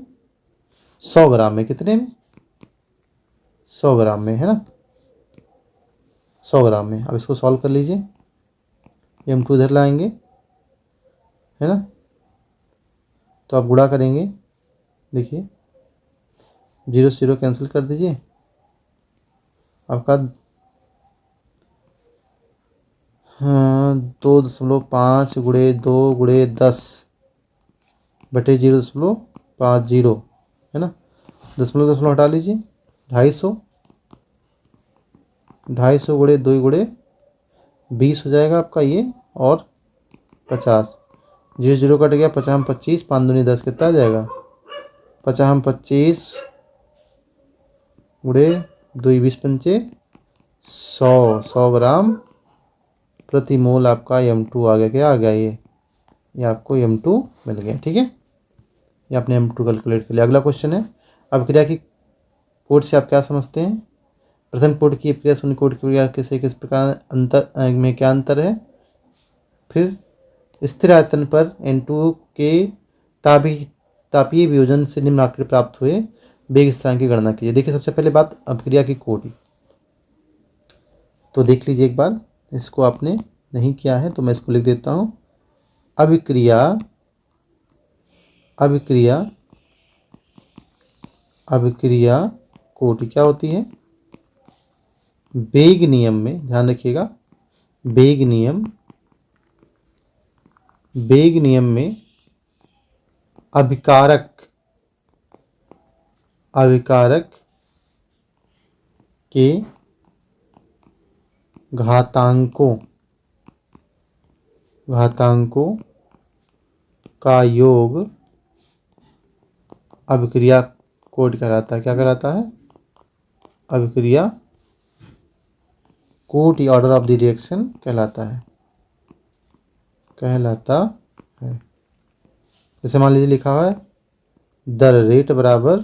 100 ग्राम में। कितने में, 100 ग्राम में, है ना, 100 ग्राम में। अब इसको सॉल्व कर लीजिए, M2 इधर लाएंगे, है ना, तो आप गुणा करेंगे, देखिए 0 से 0 कैंसिल कर दीजिए, आपका 2.5 गुणे 2 गुणे 10 बटे 0.50, है ना, दशमलव हटा लीजिए, 250 गुणे 2 गुणे 20 हो जाएगा आपका ये, और 50, 0 0 कट गया, 50 25, 5 दूनी 10, कितना आ जाएगा, 50 25 गुणे 2 20 पंचे 100 ग्राम प्रति मोल आपका M2 आ गया। क्या आ गया, ये आपको M2 मिल गया। ठीक है, ये आपने M2 कैलकुलेट कर लिया। अगला क्वेश्चन है, अभिक्रिया की कोड से आप क्या समझते हैं। प्रथम कोड की अभिक्रिया शून्य कोड की अभिक्रिया किस किस प्रकार अंतर में क्या अंतर है। फिर स्थिर आयतन पर N2 के तापीय वियोजन से निम्न आकृति प्राप्त हुए वेग स्थिरांक की गणना कीजिए। देखिए, सबसे पहले बात अभिक्रिया की कोड, तो देख लीजिए एक बार, इसको आपने नहीं किया है तो मैं इसको लिख देता हूँ। अभिक्रिया कोटि क्या होती है, बेग नियम में ध्यान रखिएगा, बेग नियम में अभिकारक के घातांकों का योग अभिक्रिया कोट कहलाता है। क्या कहलाता है? अभिक्रिया कोट या ऑर्डर ऑफ द रिएक्शन कहलाता है। जैसे मान लीजिए लिखा हुआ है दर रेट बराबर,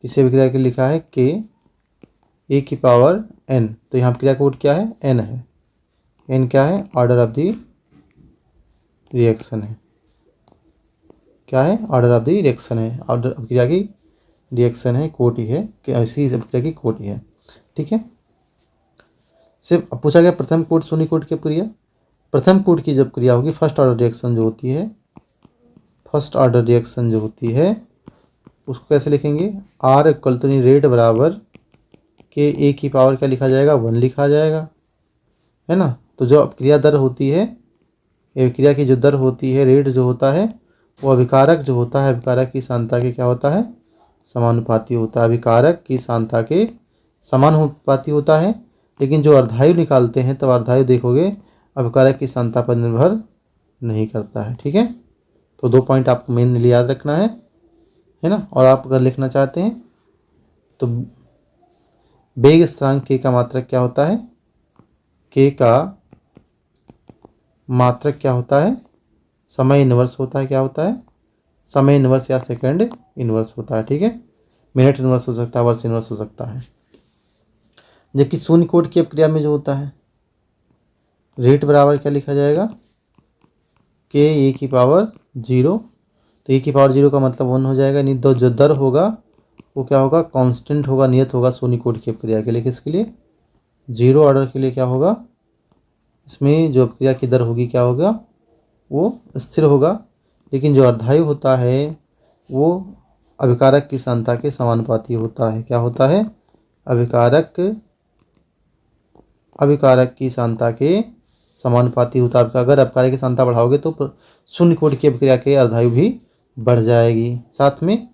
किसी अभिक्रिया के लिखा है के ए की पावर एन, तो यहाँ क्रिया कोड क्या है? एन है। एन क्या है? ऑर्डर ऑफ द रिएक्शन है। क्या है? ऑर्डर ऑफ द रिएक्शन है। ऑर्डर अभिक्रिया की रिएक्शन है, कोटि है, कि ऐसी अभिक्रिया की कोटि है। ठीक है। सिर्फ पूछा गया प्रथम कोट शून्य कोट की क्रिया। प्रथम कोट की जब क्रिया होगी, फर्स्ट ऑर्डर रिएक्शन जो होती है, उसको कैसे लिखेंगे? आर इक्वल टू रेट बराबर के ए की पावर क्या लिखा जाएगा? 1 लिखा जाएगा, है ना। तो जो क्रिया दर होती है, क्रिया की जो दर होती है, रेट जो होता है, वो अभिकारक जो होता है, अभिकारक की सांद्रता के क्या होता है? समानुपाती होता है। अभिकारक की सांद्रता के समानुपाती होता है। लेकिन जो अर्धायु निकालते हैं तब अर्धायु देखोगे अभिकारक की सांद्रता पर निर्भर नहीं करता है। ठीक है। तो 2 पॉइंट आपको मेनली याद रखना है ना। और आप अगर लिखना चाहते हैं तो वेग स्थिरांक के का मात्रक क्या होता है? के का मात्रक क्या होता है? समय इनवर्स होता है। क्या होता है? समय इनवर्स या सेकंड इनवर्स होता है। ठीक है। मिनट इनवर्स हो सकता है, वर्ष इनवर्स हो सकता है। जबकि शून्य कोट की अपक्रिया में जो होता है, रेट बराबर क्या लिखा जाएगा? के ए की पावर 0। तो ए की पावर 0 का मतलब 1 हो जाएगा। नहीं तो जो दर होगा वो क्या होगा? कांस्टेंट होगा, नियत होगा शून्य कोट की अपक्रिया के लिए। किसके लिए? 0 ऑर्डर के लिए क्या होगा? इसमें जो अपक्रिया की दर होगी क्या होगा? वो स्थिर होगा। लेकिन जो अर्धायु होता है वो अभिकारक की सांद्रता के समानुपाती होता है। क्या होता है? अभिकारक की सांद्रता के समानुपाती होता है। अगर अभिकारक की सांद्रता बढ़ाओगे तो शून्य कोट की अपक्रिया के अर्धायु भी बढ़ जाएगी। साथ में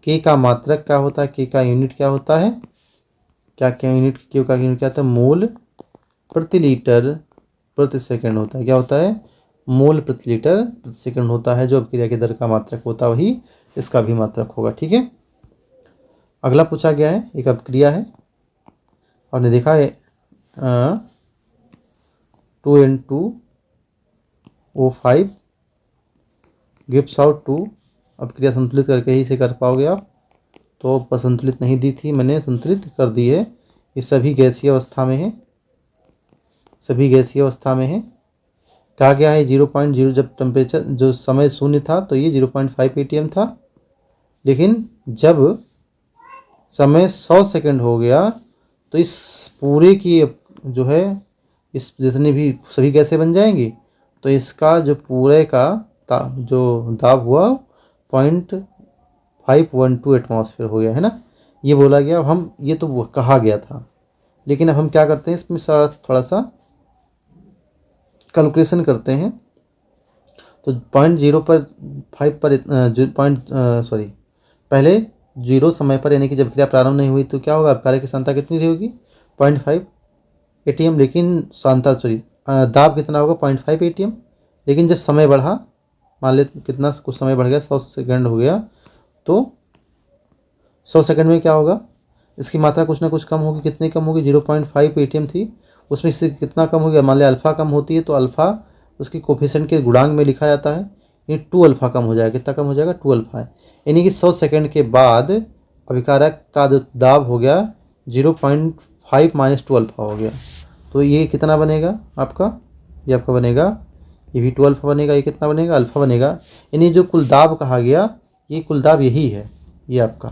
के का मात्रक क्या होता है? के का यूनिट क्या होता है? के का यूनिट क्या होता है? मोल प्रति लीटर प्रति सेकंड होता है। क्या होता है? मोल प्रति लीटर प्रति सेकंड होता है। जो अपक्रिया की दर का मात्रक होता है वही इसका भी मात्रक होगा। ठीक है। अगला पूछा गया है, एक अपक्रिया है और ने देखा है 2N2O5 गिव्स आउट 2। अपक्रिया संतुलित करके ही इसे कर पाओगे आप। तो संतुलित नहीं दी थी मैंने, संतुलित कर दी है। ये सभी गैसीय अवस्था में है। कहा गया है 0.0 जब टेम्परेचर जो समय शून्य था तो ये 0.5 atm था। लेकिन जब समय 100 सेकंड हो गया तो इस पूरे की जो है इस जितनी भी सभी गैसें बन जाएंगी। तो इसका जो पूरे का जो दाब हुआ 0.512 एटमॉस्फेयर हो गया, है ना। ये बोला गया। हम ये तो कहा गया था, लेकिन अब हम क्या करते हैं इसमें थोड़ा सा कैलकुलेशन करते हैं। तो 0.05 पर पहले 0 समय पर, यानी कि जब क्रिया प्रारंभ नहीं हुई तो क्या होगा? अभिकारक की सांद्रता कितनी रहेगी? 0.5 atm। लेकिन दाब कितना होगा? 0.5 atm। लेकिन जब समय बढ़ा, मान ले कितना कुछ समय बढ़ गया, 100 सेकंड हो गया, तो 100 सेकंड में क्या होगा? इसकी मात्रा कुछ ना कुछ कम होगी। कितनी कम होगी? 0.5 atm थी, उसमें से कितना कम हो गया? मान लिया अल्फ़ा कम होती है तो अल्फ़ा उसकी कोफिशिएंट के गुणांक में लिखा जाता है। ये 2 अल्फ़ा कम हो जाएगा। कितना कम हो जाएगा? 2 अल्फ़ा। यानी कि 100 सेकंड के बाद अभिकारक का जो दाब हो गया 0.5 - 2 अल्फ़ा हो गया। तो ये कितना बनेगा आपका? ये आपका बनेगा, ये भी 2 अल्फ़ा बनेगा। ये कितना बनेगा? अल्फ़ा बनेगा। यानी जो कुल दाब कहा गया, ये कुल दाब यही है, ये आपका,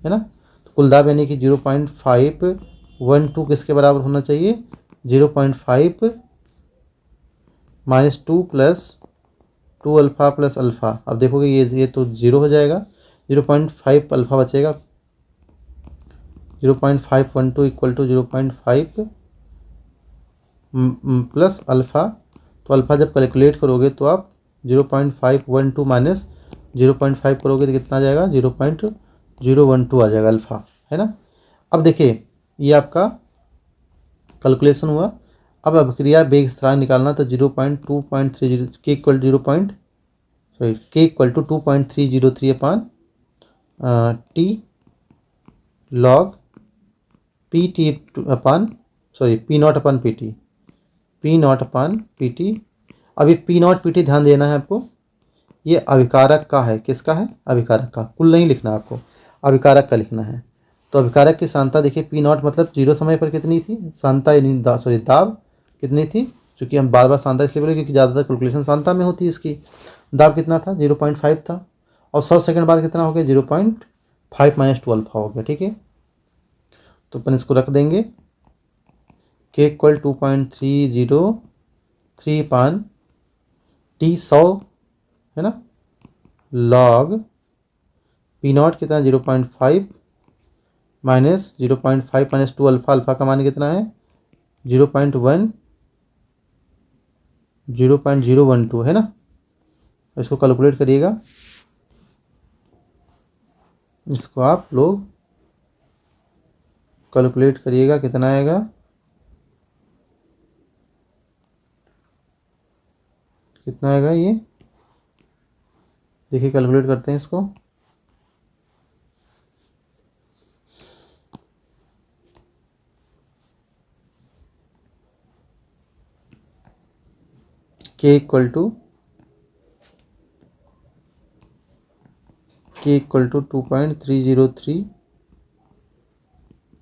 है ना। तो कुल दाब यानी कि 0.512 किसके बराबर होना चाहिए? 0.5 - 2 + 2 अल्फ़ा + अल्फ़ा। अब देखोगे ये तो 0 हो जाएगा, 0.5 अल्फ़ा बचेगा, 0.512 इक्वल टू 0.5 प्लस अल्फ़ा। तो अल्फ़ा जब कैलकुलेट करोगे तो आप 0.512 माइनस 0.5 करोगे तो कितना आ जाएगा, 0.012 आ जाएगा अल्फ़ा, है ना। अब देखिए ये आपका कैलकुलेशन हुआ। अब अभिक्रिया वेग स्थिरांक निकालना, तो 0.2.30 के equal 2.303 upon T log P T upon P not upon P T, P not upon P T. अभी पी नॉट पी टी ध्यान देना है आपको, ये अभिकारक का है। किसका है, अभिकारक का। कुल नहीं लिखना आपको, अभिकारक का लिखना है। तो अभिकारक की सांता देखिए, पी नॉट मतलब जीरो समय पर कितनी थी सांता, दाब कितनी थी। क्योंकि हम बार बार सांता इसलिए बोले क्योंकि ज़्यादातर कैलकुलेशन सांता में होती है इसकी। दाब कितना था, 0.5 था। और 100 सेकंड बाद कितना हो गया, 0.5 माइनस 2 अल्फा हो गया, ठीक है। तो अपन इसको रख देंगे, के इक्वल 2.303 पान टी 100, है ना, लॉग पी नॉट कितना 0.5 माइनस 0.5 माइनस 2 अल्फा। अल्फा का मान कितना है 0.012 है ना। इसको कैलकुलेट करिएगा, इसको आप लोग कैलकुलेट करिएगा कितना आएगा। कितना आएगा ये देखिए, कैलकुलेट करते हैं इसको। के इक्वल टू 2.303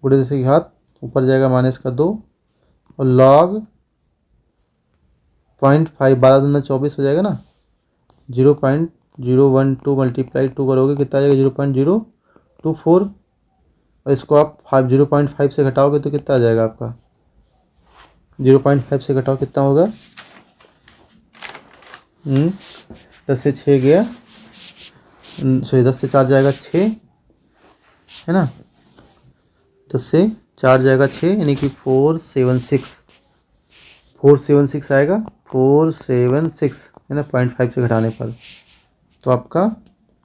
बड़े दशे की घात ऊपर जाएगा माइनस का 2 और लॉग 0.5 12 दूना 24 हो जाएगा ना। 0.012 मल्टीप्लाई 2 करोगे कितना आ जाएगा 0.024। और इसको आप 0.5 से घटाओगे तो कितना आ जाएगा आपका, 0.5 से घटाओ कितना होगा, 10 से 6 गया, 10 से 4 जाएगा 6, है ना। 10 से 4 जाएगा 6 यानी कि 476 आएगा, 476 है ना, 0.5 से घटाने पर। तो आपका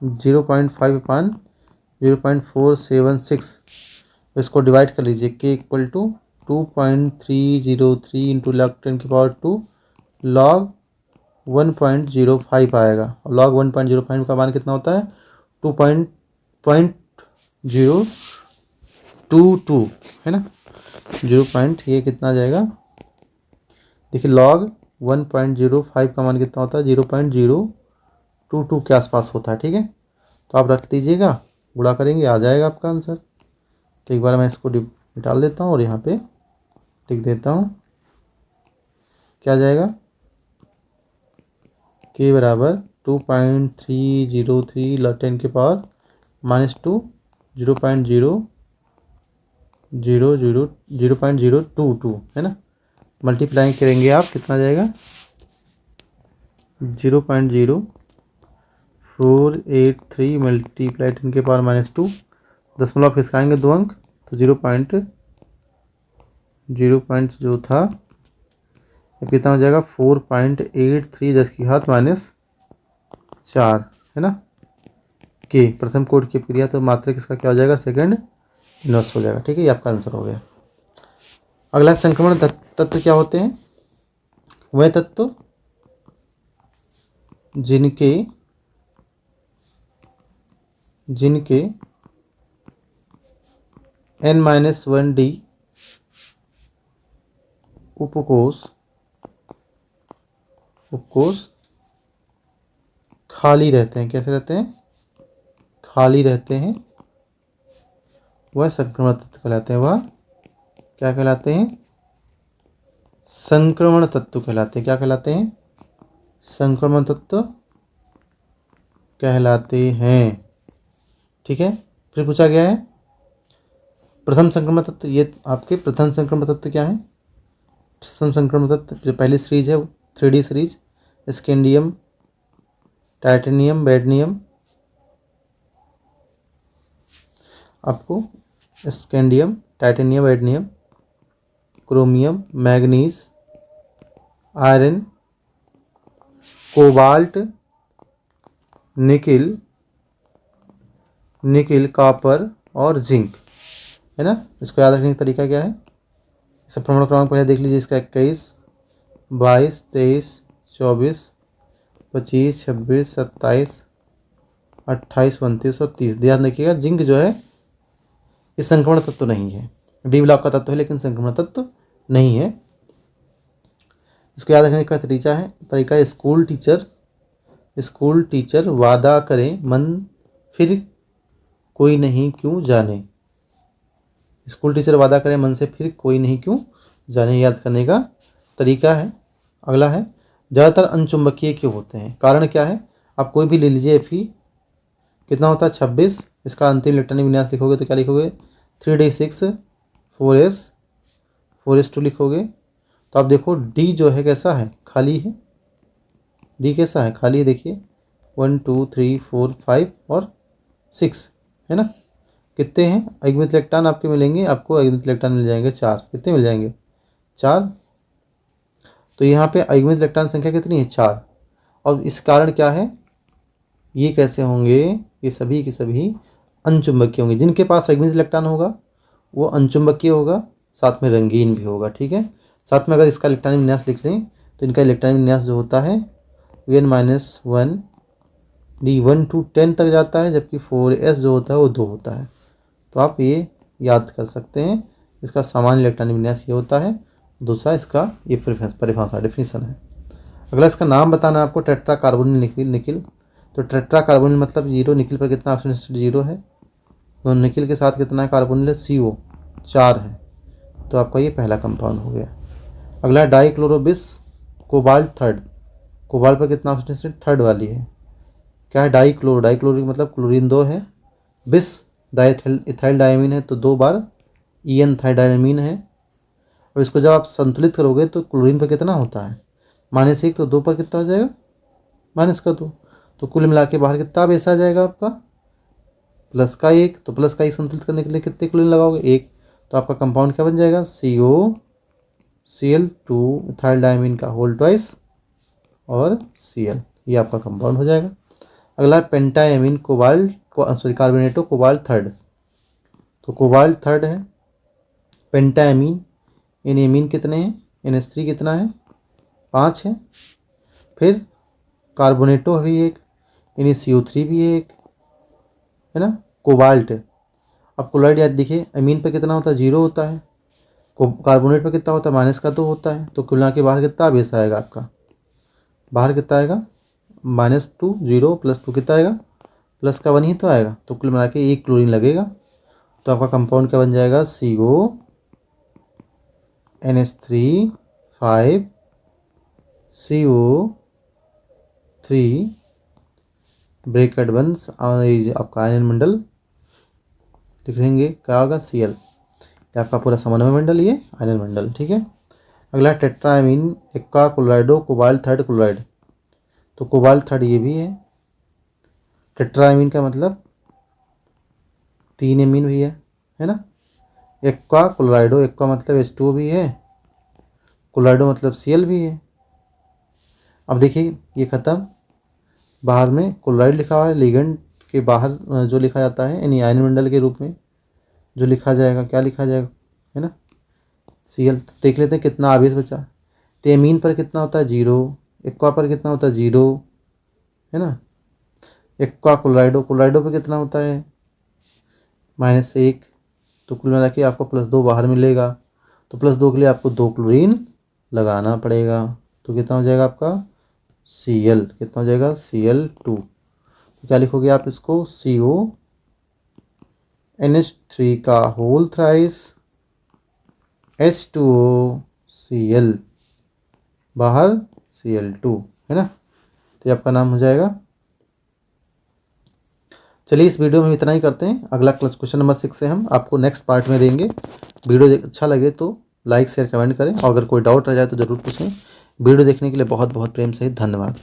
0.5 पान 0.476, इसको डिवाइड कर लीजिए। K equal to 2.303 into log 10⁻², log 1.05 आएगा। और लॉग 1.05 का मान कितना होता है 2.022 है ना। ये कितना आ जाएगा देखिए, लॉग 1.05 का मान कितना होता है 0.022 के आसपास होता है, ठीक है। तो आप रख दीजिएगा, गुणा करेंगे आ जाएगा आपका आंसर। तो एक बार मैं इसको निकाल देता हूँ और यहाँ पे लिख देता हूँ, क्या जाएगा, के बराबर 2.303 log 10⁻² -0.022 है ना। मल्टीप्लाई करेंगे आप कितना जाएगा 0.0483 मल्टीप्लाई 10⁻²। दशमलव खिसकाएंगे 2 अंक तो 0 जो था अब कितना हो जाएगा 4.83 10⁻⁴ है ना। के प्रथम कोड की क्रिया तो मात्रक इसका क्या हो जाएगा सेकंड इनवर्स हो जाएगा, ठीक है। ये आपका आंसर हो गया। अगला संक्रमण तत्व क्या होते हैं, वह तत्व जिनके n-1d उपकोष खाली रहते हैं। कैसे रहते हैं, खाली रहते हैं, वह संक्रमण तत्व कहलाते हैं। वह क्या कहलाते हैं, संक्रमण तत्व कहलाते हैं। क्या कहलाते हैं, संक्रमण तत्व कहलाते हैं, ठीक है। फिर पूछा गया है प्रथम संक्रमण तत्व। ये आपके प्रथम संक्रमण तत्व क्या है, प्रथम संक्रमण तत्व जो पहली सीरीज है 3D series, scandium, titanium, vanadium. आपको scandium, titanium, vanadium, chromium, manganese, iron, cobalt, nickel, copper और जिंक, है ना। इसको याद रखने का तरीका क्या है, इसका प्रमाण क्रमांक पहले देख लीजिए। इसका 21, 22, 23, 24, 25, 26, 27, 28, 29 और 30। ध्यान रखिएगा जिंक जो है ये संक्रमण तत्व नहीं है, डी ब्लॉक का तत्व है लेकिन संक्रमण तत्व नहीं है। इसको याद रखने का तरीका है स्कूल टीचर वादा करें मन फिर कोई नहीं क्यों जाने। स्कूल टीचर वादा करें मन से फिर कोई नहीं क्यों जाने, याद करने का तरीका है। अगला है ज़्यादातर अनचुंबकीय क्यों होते हैं, कारण क्या है। आप कोई भी ले लीजिए, Fe कितना होता है 26, इसका अंतिम इलेक्ट्रॉनिक विन्यास लिखोगे तो क्या लिखोगे 3d6 4s2 लिखोगे। तो आप देखो D जो है कैसा है, खाली है। D कैसा है, खाली है। देखिए 1 2 3 4 5 और 6 है ना। कितने हैं अयुग्मित इलेक्ट्रॉन आपके मिलेंगे, आपको अयुग्मित इलेक्ट्रॉन मिल जाएंगे 4। कितने मिल जाएंगे 4। तो यहाँ पे अयुग्मित इलेक्ट्रॉन संख्या कितनी है 4। और इस कारण क्या है, ये कैसे होंगे, ये सभी के सभी अनचुंबकीय होंगे। जिनके पास अयुग्मित इलेक्ट्रॉन होगा वो अनचुंबकीय होगा, साथ में रंगीन भी होगा, ठीक है। साथ में अगर इसका इलेक्ट्रॉनिक विन्यास लिख लें तो इनका इलेक्ट्रॉनिक विन्यास जो होता है n-1 D 1 to 10 तक जाता है, जबकि 4s जो होता है वो 2 होता है। तो आप ये याद कर सकते हैं, इसका सामान्य इलेक्ट्रॉनिक विन्यास ये होता है। दूसरा इसका ये परिभाषा डेफिनेशन है। अगला इसका नाम बताना है आपको, टेट्रा कार्बोनिल निकिल। तो टेट्रा कार्बोनिल मतलब 0, निकिल पर कितना ऑक्सीजन 0 है, तो निकिल के साथ कितना है कार्बोनिल CO 4 है। तो आपका ये पहला कंपाउंड हो गया। अगला है डाइक्लोरोबिस कोबाल्ट 3, कोबाल्ट पर कितना ऑक्सीजन 3 वाली है। क्या है डाइक्लोरिक मतलब क्लोरीन 2 है, बिस इथाइल डायमीन है तो 2 बार EN थाइडायमीन है। अब इसको जब आप संतुलित करोगे तो क्लोरीन पर कितना होता है -1, तो 2 पर कितना हो जाएगा -2। तो कुल मिला के बाहर कितना बेस आ जाएगा आपका +1। तो +1 संतुलित करने के लिए कितने क्लोरीन लगाओगे 1। तो आपका कंपाउंड क्या बन जाएगा COCl2 इथाइल डायमीन का होल ट्वाइस और Cl, ये आपका कंपाउंड हो जाएगा। अगला है पेंटाएमीन कार्बोनेटो कोबाल्ट 3। तो कोबाल्ट 3 है, पेंटाएमीन, इन एमीन कितने हैं, NH3 कितना है 5 है। फिर कार्बोनेटो भी एक, NaCO3 भी है एक, है ना। कोबाल्ट, अब क्लोराइड याद देखिए, अमीन पर कितना होता है 0 होता है, कार्बोनेट पर कितना होता है -2 होता है। तो कुल के बाहर कितना बेस आएगा आपका, बाहर कितना आएगा -2, 0 + 2 कितना आएगा प्लस का 1 ही तो आएगा। तो कुल मिला के 1 क्लोरीन लगेगा। तो आपका कंपाउंड क्या बन जाएगा CONH3 5 CO3 ब्रैकेट बंस आपका आयन मंडल लिख लेंगे, क्या होगा Cl। आपका पूरा समन्वय मंडल ये आयन मंडल, ठीक है। अगला टेट्राएमीन एक्वा क्लोराइडो कोबाल्ट 3 क्लोराइड। तो कोबाल्ट 3 ये भी है, टेट्राएमीन का मतलब 3 एमीन भी है ना। एक्वा क्लोराइडो, एक्वा मतलब H2O भी है, क्लोराइडो मतलब Cl भी है। अब देखिए ये खत्म, बाहर में क्लोराइड लिखा हुआ है, लिगेंड के बाहर जो लिखा जाता है यानी आयन मंडल के रूप में जो लिखा जाएगा, क्या लिखा जाएगा, है ना Cl। देख लेते हैं कितना आवेश बचा। तो एमीन पर कितना होता है 0, एक्वा पर कितना होता है 0, है ना। एक्वा क्लोराइडो पर कितना होता है -1। तो कुल मिला के आपको +2 बाहर मिलेगा। तो +2 के लिए आपको 2 क्लोरीन लगाना पड़ेगा। तो कितना हो जाएगा आपका Cl, कितना हो जाएगा Cl2। तो क्या लिखोगे आप इसको CONH3 का होल थ्राइस H2O Cl, बाहर Cl2, है ना। तो ये आपका नाम हो जाएगा। चलिए इस वीडियो में इतना ही करते हैं। अगला क्वेश्चन नंबर 6 से हम आपको नेक्स्ट पार्ट में देंगे। वीडियो अच्छा लगे तो लाइक शेयर कमेंट करें और अगर कोई डाउट रह जाए तो ज़रूर पूछें। वीडियो देखने के लिए बहुत बहुत प्रेम सहित धन्यवाद।